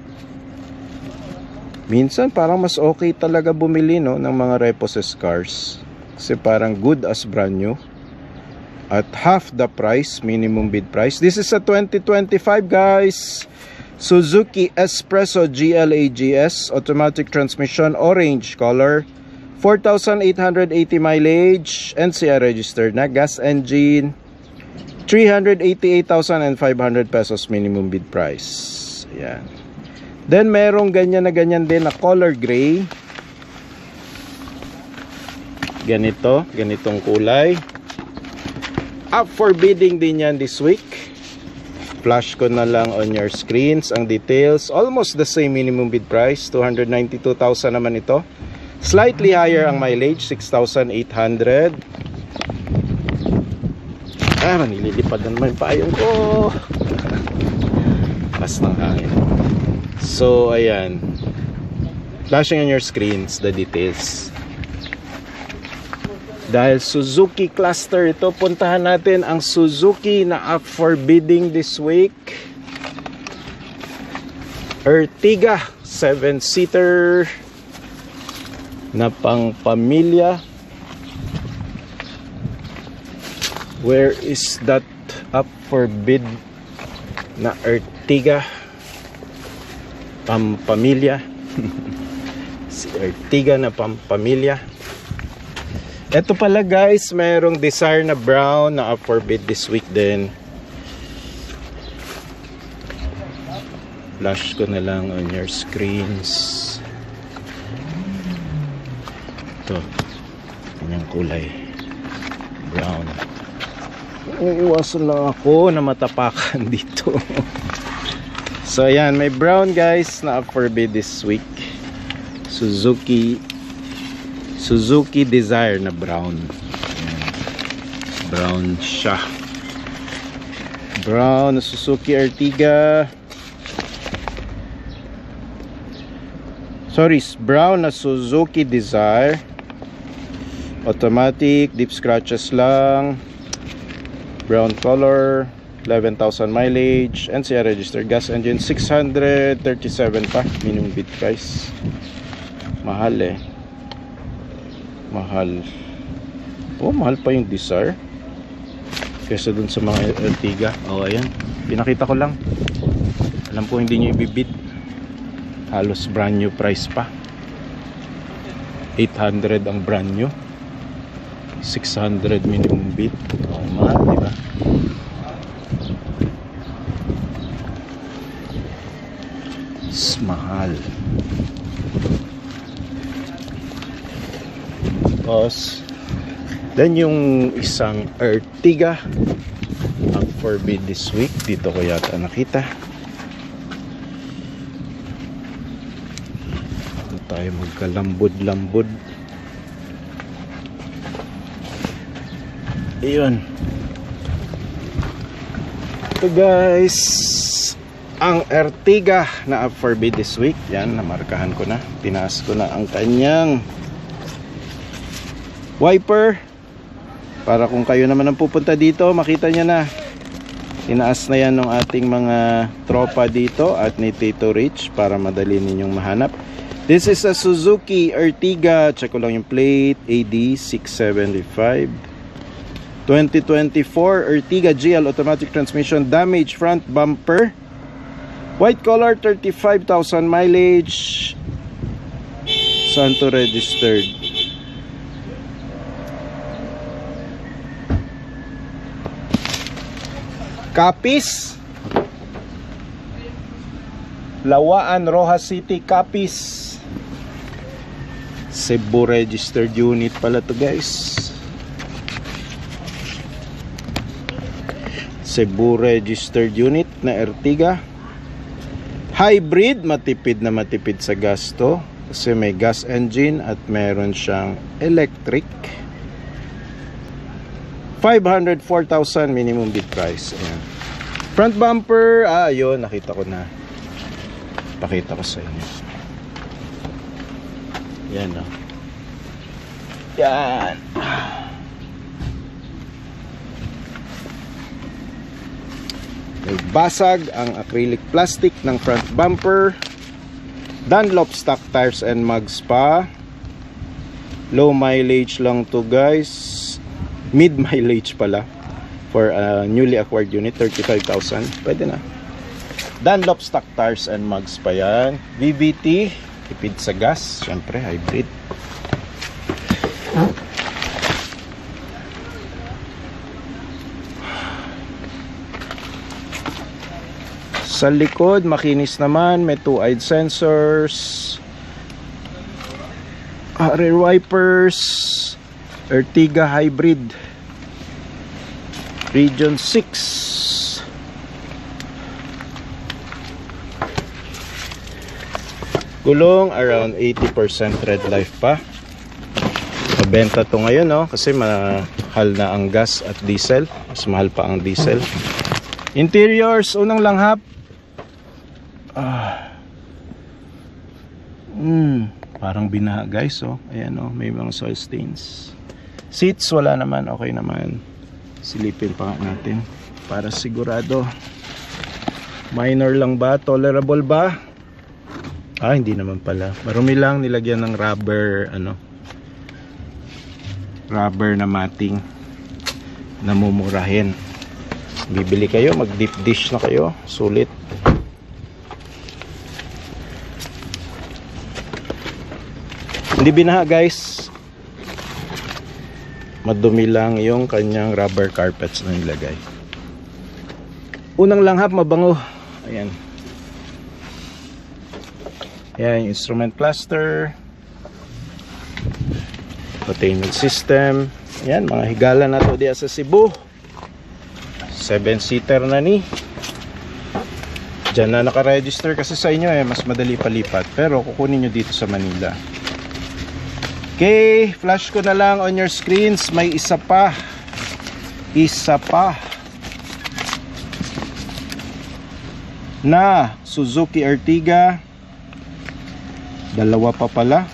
Minsan parang mas okay talaga bumili no ng mga repossessed cars. Kasi parang good as brand new. At half the price, minimum bid price. This is a 2025 guys. Suzuki Espresso GL AGS automatic transmission, orange color, 4,880 mileage, NCR registered na, gas engine, 388,500 pesos minimum bid price. Ayan. Then merong ganyan na ganyan din na color gray. Ganitong kulay. Up for bidding din yan this week. Flash ko na lang on your screens ang details. Almost the same minimum bid price, 292,000 naman ito. Slightly higher ang mileage, 6,800. Nililipad na naman yung payong ko. Pas ng hangin. So, ayan. Flashing on your screens the details. Dahil Suzuki cluster ito, puntahan natin ang Suzuki na up for bidding this week. Ertiga 7-seater na pang pamilya. Where is that up for bid na Ertiga pampamilya? Si Ertiga na pampamilya. Ito pala guys, mayroong Desire na brown na up for bid this week din. Flash ko na lang on your screens. Ito, kanyang kulay brown. Iwasan lang ako na matapakan dito. So ayan, may brown guys na up for bid this week. Suzuki Desire na brown. Ayan. Brown siya. Brown na Suzuki Ertiga. Sorry, brown na Suzuki Desire. Automatic, deep scratches lang. Brown color, 11,000 mileage, NCR registered gas engine, 637 pa minimum bid price. Mahal eh. Mahal. Oh, mahal pa yung Desire kaysa dun sa mga Ertiga. Oh, ayan. Pinakita ko lang. Alam ko hindi nyo ibibid. Halos brand new price pa. 800 ang brand new. 600 minimum bid. Oh, mahal, diba? Mahal. Tapos then yung isang Ertiga ang for bid this week. Dito ko yata nakita. Tayo magkalambod-lambod. Ayun. Ito guys, ang Ertiga na up for bid this week. Yan, namarkahan ko na. Tinaas ko na ang kanyang wiper para kung kayo naman ang pupunta dito, makita nyo na. Tinaas na yan ng ating mga tropa dito at ni Tito Rich para madali ninyong mahanap. This is a Suzuki Ertiga. Check ko lang yung plate. AD675 2024 Ertiga GL automatic transmission. Damage front bumper. White color, 35,000 mileage. Santo registered. Capiz. Lawaan, Rojas City, Capiz. Cebu registered unit pala to guys. Cebu registered unit na Ertiga. Hybrid, matipid na matipid sa gasto kasi may gas engine at meron siyang electric. 504,000 minimum bid price. Ayan. Front bumper, ayun, nakita ko na. Pakita ko sa inyo. Yan o. Yan. May basag ang acrylic plastic ng front bumper. Dunlop stock tires and mugs pa. Low mileage lang to guys. Mid mileage pala. For a newly acquired unit, 35,000. Pwede na. Dunlop stock tires and mugs pa yan. VVT, tipid sa gas. Siyempre, hybrid. Sa likod, makinis naman. May 2-eyed sensors. Rear wipers. Ertiga hybrid. Region 6. Gulong around 80% red life pa. Mabenta to ngayon, no? Kasi mahal na ang gas at diesel. Mas mahal pa ang diesel. Interiors, unang langhap. Parang binaha guys, oh. Ayan, oh, may mga soil stains. Seats wala naman, okay naman. Silipin pa natin para sigurado. Minor lang ba? Tolerable ba? Hindi naman pala. Marumi lang, nilagyan ng rubber, rubber na matting na mumurahin. Bibili kayo, mag deep dish na kayo, sulit. Hindi binaha guys, madumi lang yung kanyang rubber carpets na nilagay. Unang langhap, mabango. Ayan. Ayan yung instrument cluster, containment system. Ayan, mga higala na to diya sa Cebu. 7-seater na ni. Diyan na naka-register kasi sa inyo mas madali palipat. Pero kukunin nyo dito sa Manila. Okay, flash ko na lang on your screens. May isa pa. Na Suzuki Ertiga. Dalawa pa pala.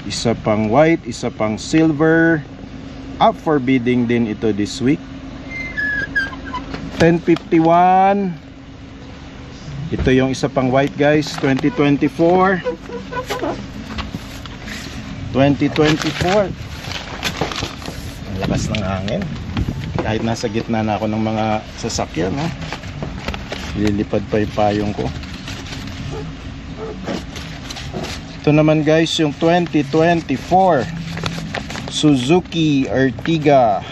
Isa pang white, isa pang silver. Up for bidding din ito this week. 1051. Ito yung isa pang white guys, 2024. 2024. Ang lakas ng hangin. Kahit nasa gitna na ako ng mga sasakyan, lilipad pa yung payong ko. Ito naman guys yung 2024 Suzuki Ertiga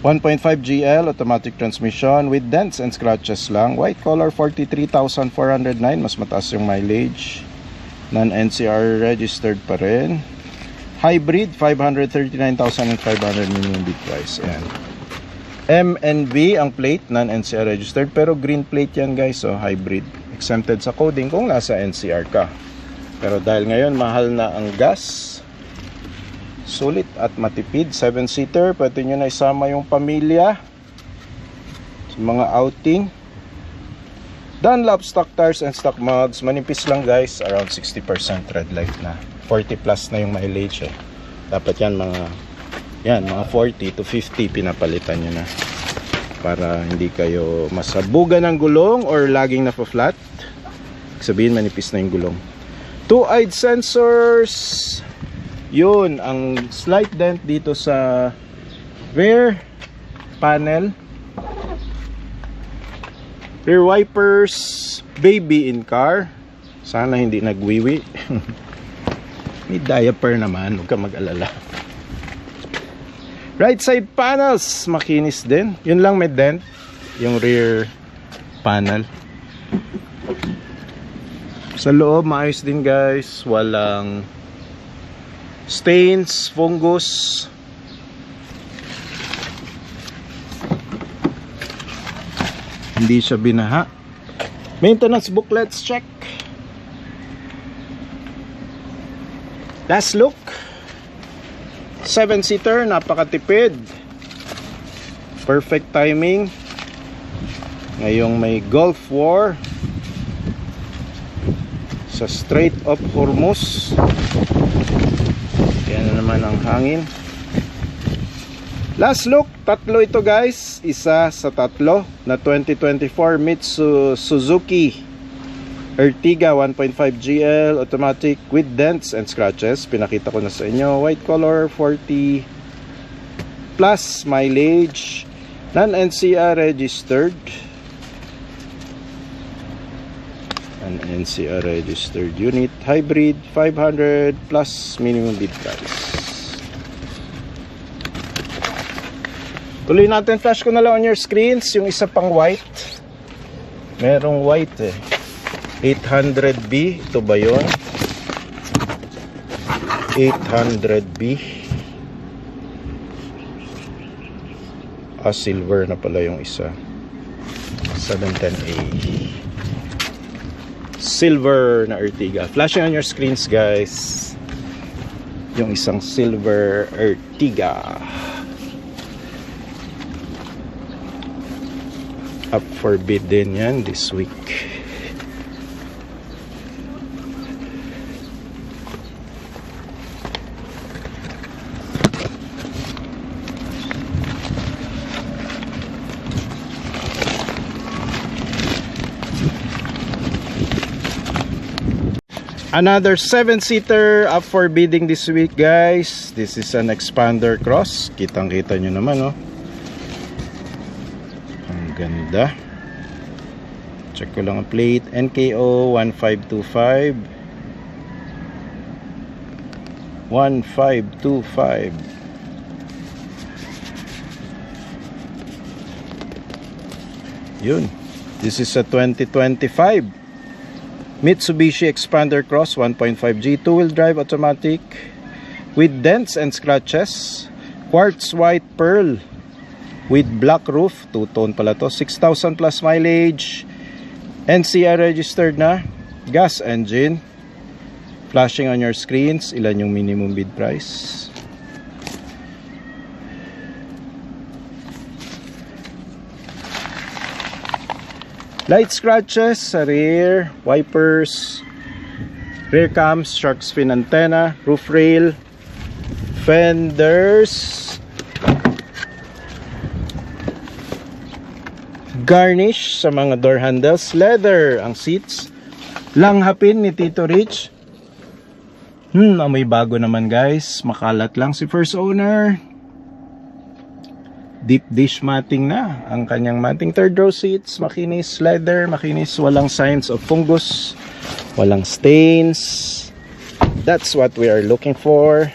1.5 GL automatic transmission with dents and scratches lang. White color, 43,409. Mas mataas yung mileage. Non-NCR registered pa rin. Hybrid, 539,500 minimum bid price. Ayan. MNV ang plate, non-NCR registered, pero green plate yan guys, so hybrid. Exempted sa coding kung nasa NCR ka. Pero dahil ngayon mahal na ang gas, sulit at matipid. 7-seater, pwede nyo na isama yung pamilya sa mga outing. Dunlop stock tires and stock mugs, manipis lang guys, around 60% red light na. 40 plus na yung mileage Dapat yan mga 40 to 50 pinapalitan nyo na para hindi kayo masabugan ng gulong or laging napa-flat. Sabihin manipis na yung gulong. 2-eyed sensors. Yun, ang slight dent dito sa rear panel. Rear wipers, baby in car. Sana hindi nagwiwi. May diaper naman, huwag ka mag-alala. Right side panels, makinis din. Yun lang may dent, yung rear panel. Sa loob, maayos din guys. Walang stains, fungus. Hindi siya binaha. Maintenance booklets, check. Last look. 7-seater, napakatipid. Perfect timing. Ngayong may Gulf War sa Strait of Hormuz. Yan na naman ang hangin. Last look, tatlo ito guys. Isa sa tatlo na 2024 Suzuki Ertiga 1.5 GL automatic with dents and scratches. Pinakita ko na sa inyo. White color, 40 plus mileage, non-NCR registered. NCR registered unit, hybrid, 500 plus minimum bid price. Tuloy natin, flash ko na lang on your screens yung isa pang white. Merong white 800B, ito ba yun? 800B. Silver na pala yung isa. 710A. Silver na Ertiga. Flashing on your screens guys. Yung isang silver Ertiga. Up for bid din yan this week. Another 7-seater up for bidding this week, guys. This is an Expander Cross. Kitang-kita nyo naman, oh. Ang ganda. Check ko lang ang plate. NKO 1525. 1525. Yun. This is a 2025 Mitsubishi Expander Cross 1.5G 2-wheel drive automatic with dents and scratches, quartz white pearl with black roof, two-tone pala to, 6,000 plus mileage, NCR registered na, gas engine, flashing on your screens. Ilan yung minimum bid price? Light scratches sa rear, wipers, rear cams, shark's fin antenna, roof rail, fenders, garnish sa mga door handles, leather ang seats, langhapin ni Tito Rich. Amoy bago naman, guys, makalat lang si first owner. Deep dish matting na ang kanyang matting. Third row seats, makinis, leather, makinis, walang signs of fungus, walang stains. That's what we are looking for.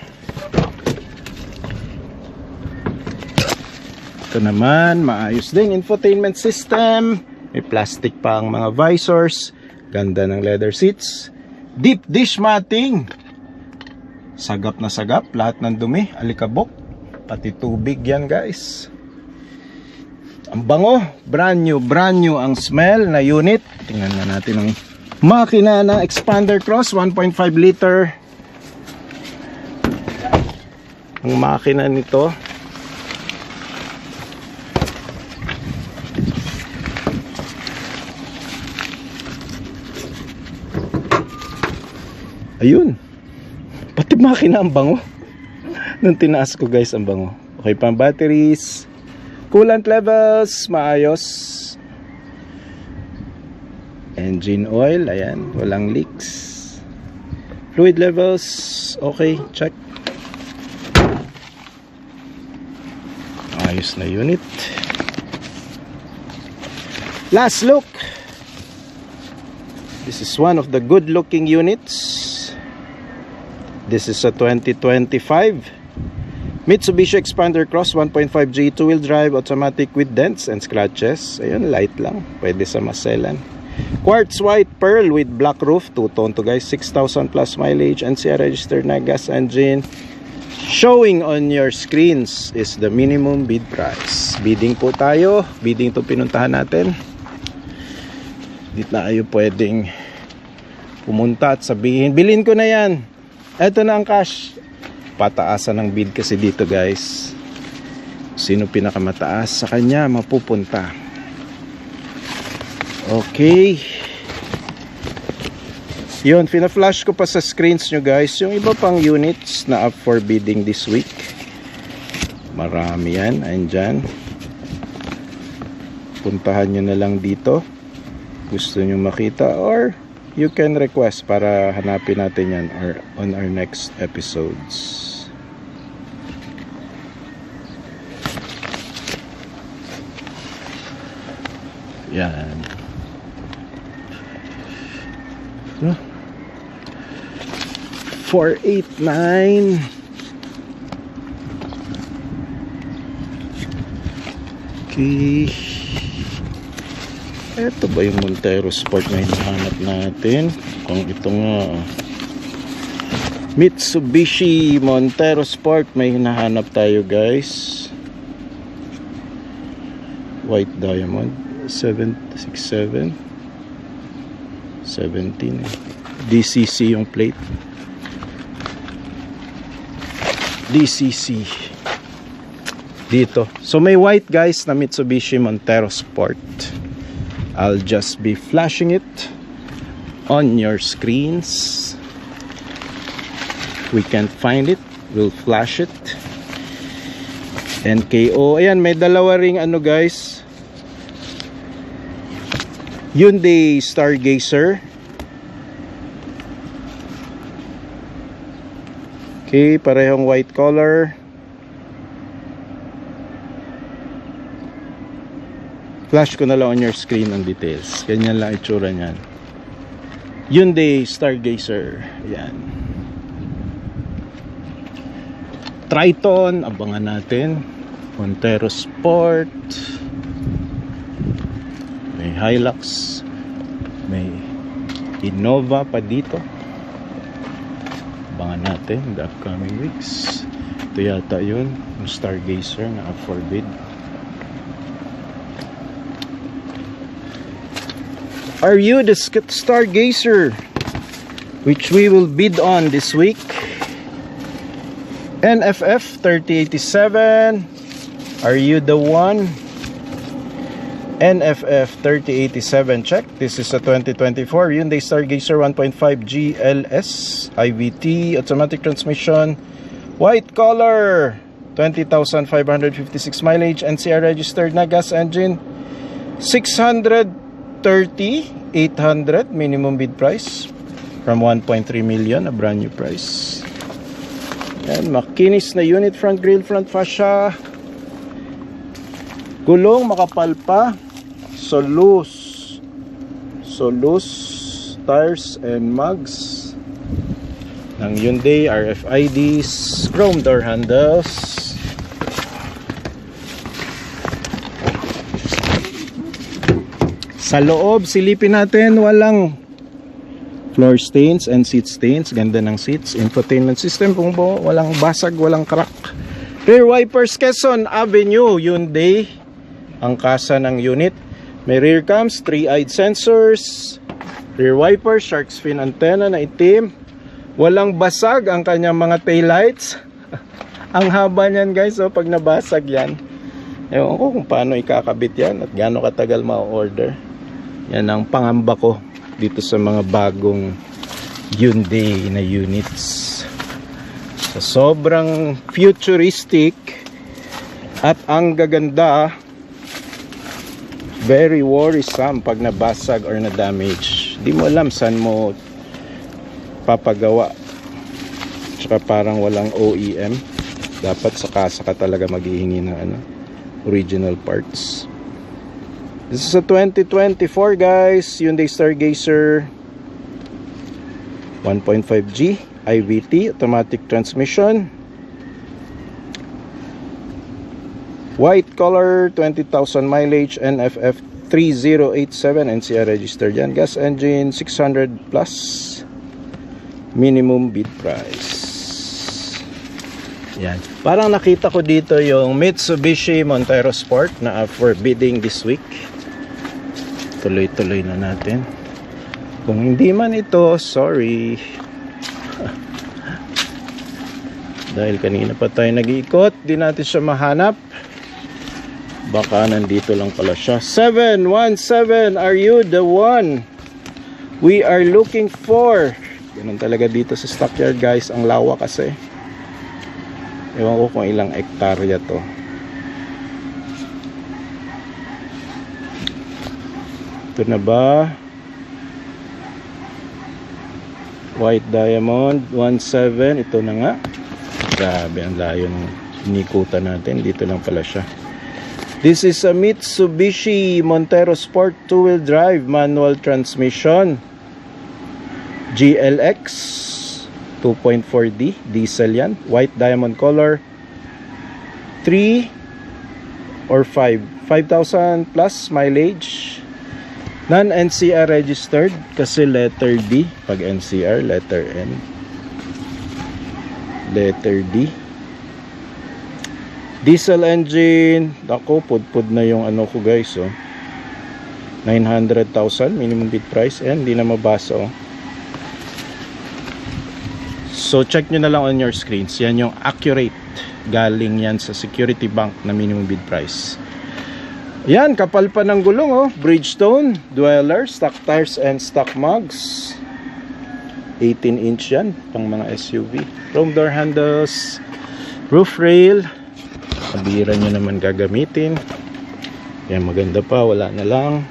Ito naman, maayos din infotainment system. May plastic pa ang mga visors. Ganda ng leather seats. Deep dish matting. Sagap na sagap, lahat ng dumi, alikabok, pati tubig yan, guys. Ang bango, brand new ang smell na unit. Tingnan na natin ang makina ng Expander Cross 1.5 liter. Ang makina nito, ayun, pati makina ang bango. Nung tinaas ko, guys, ang bango. Okay pa ang batteries. Coolant levels, maayos. Engine oil, ayan, walang leaks. Fluid levels, okay, check. Ayos na unit. Last look. This is one of the good looking units. This is a 2025 Mitsubishi Expander Cross 1.5G 2-wheel drive automatic with dents and scratches. Ayun, light lang, pwede sa maselan. Quartz white pearl with black roof, two-tone to, guys, 6,000 plus mileage, NCR registered na, gas engine. Showing on your screens is the minimum bid price. Bidding po tayo, bidding to pinuntahan natin. Hindi na kayo pwedeng pumunta at sabihin, bilhin ko na yan, eto na ang cash. Pataasan ng bid kasi dito, guys. Sino pinakamataas sa kanya mapupunta. Okay. Yun, fina-flash ko pa sa screens nyo, guys, yung iba pang units na up for bidding this week. Marami yan, andyan. Puntahan nyo na lang dito. Gusto nyo makita, or you can request para hanapin natin yan on our next episodes. Yan. 489. Okay. Ito ba yung Montero Sport na hinahanap natin? Kung ito nga, Mitsubishi Montero Sport, may hinahanap tayo, guys. White diamond 767 17 DCC yung plate. DCC dito. So may white, guys, na Mitsubishi Montero Sport. I'll just be flashing it on your screens. We can't find it, we'll flash it. NKO. Ayan, may dalawa ring ano, guys, Hyundai Stargazer Okay, parehong white color. Flash ko na lang on your screen ang details. Ganyan lang itsura niyan. Hyundai Stargazer. Ayan. Triton, abangan natin. Montero Sport. May Hilux. May Innova pa dito. Abangan natin the upcoming weeks. Ito yata yun, yung Stargazer na up for bid. Are you the Stargazer which we will bid on this week? NFF 3087. Are you the one? NFF 3087 check. This is a 2024 Hyundai Stargazer 1.5 GLS IVT automatic transmission, white color, 20,556 mileage, NCR registered na, gas engine, 630,800 minimum bid price from 1.3 million, a brand new price. And makinis na unit, front grille, front fascia, gulong makapal pa, solus tires and mugs ng Hyundai, RFIDs, chrome door handles. Sa loob, silipin natin, walang floor stains and seat stains. Ganda ng seats. Infotainment system, kung walang basag, walang crack. Rear wipers, Quezon Avenue, Hyundai ang kasa ng unit. May rear cams, 3-eyed sensors, rear wipers, shark's fin antenna na itim. Walang basag ang kanyang mga taillights. Ang haba niyan guys, so pag nabasag yan, ewan ko kung paano ikakabit yan at gaano katagal ma-order. Yan ang pangamba ko dito sa mga bagong Hyundai na units. So, sobrang futuristic at ang gaganda, very worrisome pag nabasag or na-damage. Di mo alam saan mo papagawa. Tsaka parang walang OEM. Dapat sa kasa ka talaga maghihingi ng original parts. This is a 2024 guys, Hyundai Stargazer 1.5G IVT automatic transmission, white color, 20,000 mileage, NFF 3087, NCR registered yan, gas engine, 600 plus minimum bid price. Yan, parang nakita ko dito yung Mitsubishi Montero Sport na up for bidding this week. Tuloy-tuloy na natin. Kung hindi man ito, sorry. Dahil kanina pa tayo nag-iikot, di natin siya mahanap. Baka nandito lang pala siya. 717, are you the one we are looking for? Ganun talaga dito sa stockyard guys. Ang lawa kasi. Ewan ko kung ilang hektarya to. Ito na ba? White Diamond 17. Ito na nga. Grabe, ang layo ng inikutan natin. Dito lang pala siya. This is a Mitsubishi Montero Sport 2-wheel drive manual transmission, GLX 2.4D diesel yan, white diamond color, 3 or 5,000 plus mileage, non-NCR registered kasi letter D. Pag NCR, letter N, letter D. Diesel engine. Ako, pudpud na yung ano ko guys, oh. 900,000 minimum bid price, and hindi na mabasa, oh. So check nyo na lang on your screens. Yan yung accurate, galing yan sa Security Bank na minimum bid price. Yan, kapal pa ng gulong, oh. Bridgestone, dweller, stock tires and stock mugs, 18-inch yan, pang mga SUV. Chrome door handles, roof rail, kabira nyo naman gagamitin. Yan, maganda pa, wala na lang.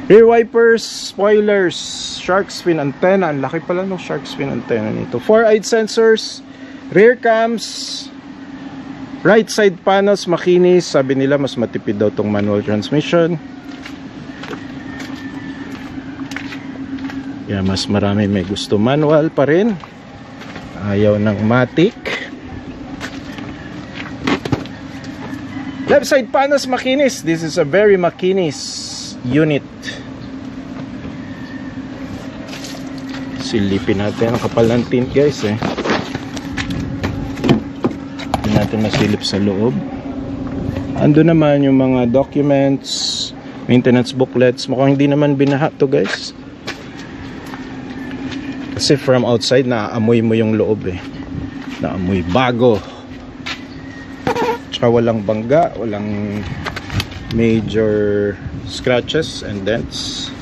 Rear wipers, spoilers, shark fin antenna. Ang laki pala ng shark fin antenna nito. 4-eyed sensors, rear cams, right side panels, makinis. Sabi nila mas matipid daw tong manual transmission. Yeah, mas marami may gusto manual pa rin. Ayaw ng matic. Left side panels, makinis. This is a very makinis unit. Silipin natin ang kapal ng tint, guys, eh. Hindi natin masilip sa loob. Ando naman yung mga documents, maintenance booklets. Mukhang hindi naman binaha to, guys. Kasi from outside naaamoy mo yung loob, eh. Naamoy bago. Tsaka walang bangga, walang major scratches and dents.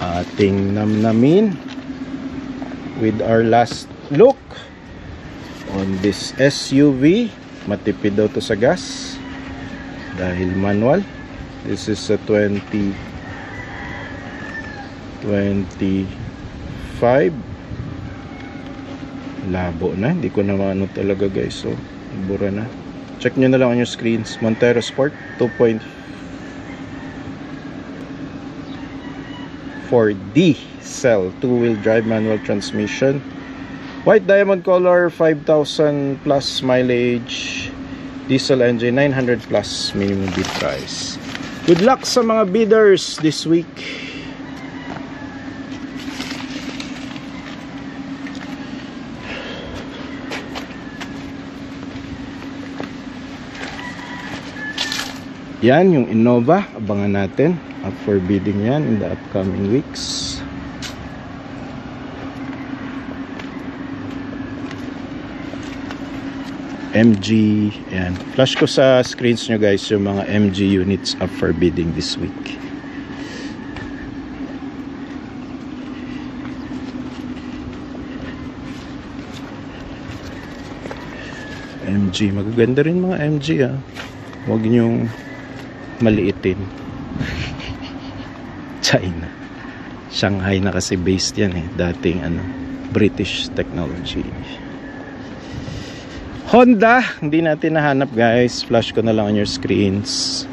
Ating namnamin with our last look on this SUV. Matipid daw to sa gas dahil manual. This is a 2025. Labo na, hindi ko na maano talaga, guys. So bura na. Check nyo na lang on your screens. Montero Sport 2.4D cell, 2-wheel drive manual transmission, white diamond color, 5,000 plus mileage, diesel engine, 900 plus minimum bid price. Good luck sa mga bidders this week. Yan yung Innova, abangan natin. Up for bidding yan in the upcoming weeks. MG, yan. Flash ko sa screens nyo, guys, yung mga MG units up for bidding this week. MG, magaganda rin mga MG, ah. Huwag nyong maliitin. China, Shanghai na kasi based yan, eh. Dating British technology. Honda, hindi natin nahanap, guys. Flash ko na lang on your screens.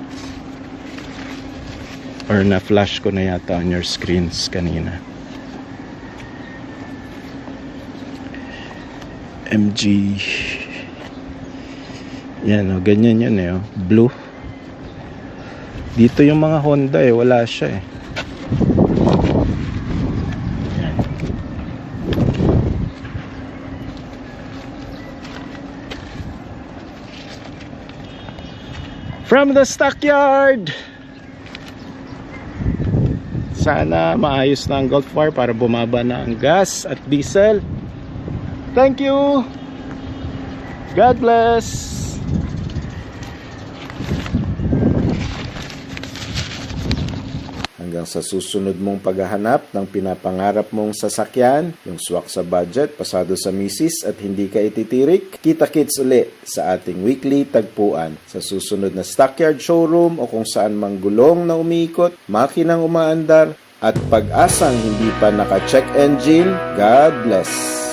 Or na-flash ko na yata on your screens kanina. MG. Yan, oh, ganyan yan, eh. Oh. Blue. Dito yung mga Honda, eh. Wala siya, eh. Yan. From the stockyard. Sana maayos na ang Gulf War para bumaba na ang gas at diesel. Thank you. God bless. Hanggang sa susunod mong paghahanap ng pinapangarap mong sasakyan, yung swak sa budget, pasado sa misis at hindi ka ititirik, kita-kits uli sa ating weekly tagpuan sa susunod na stockyard showroom o kung saan mang gulong na umiikot, makinang umaandar at pag-asang hindi pa naka-check engine. God bless!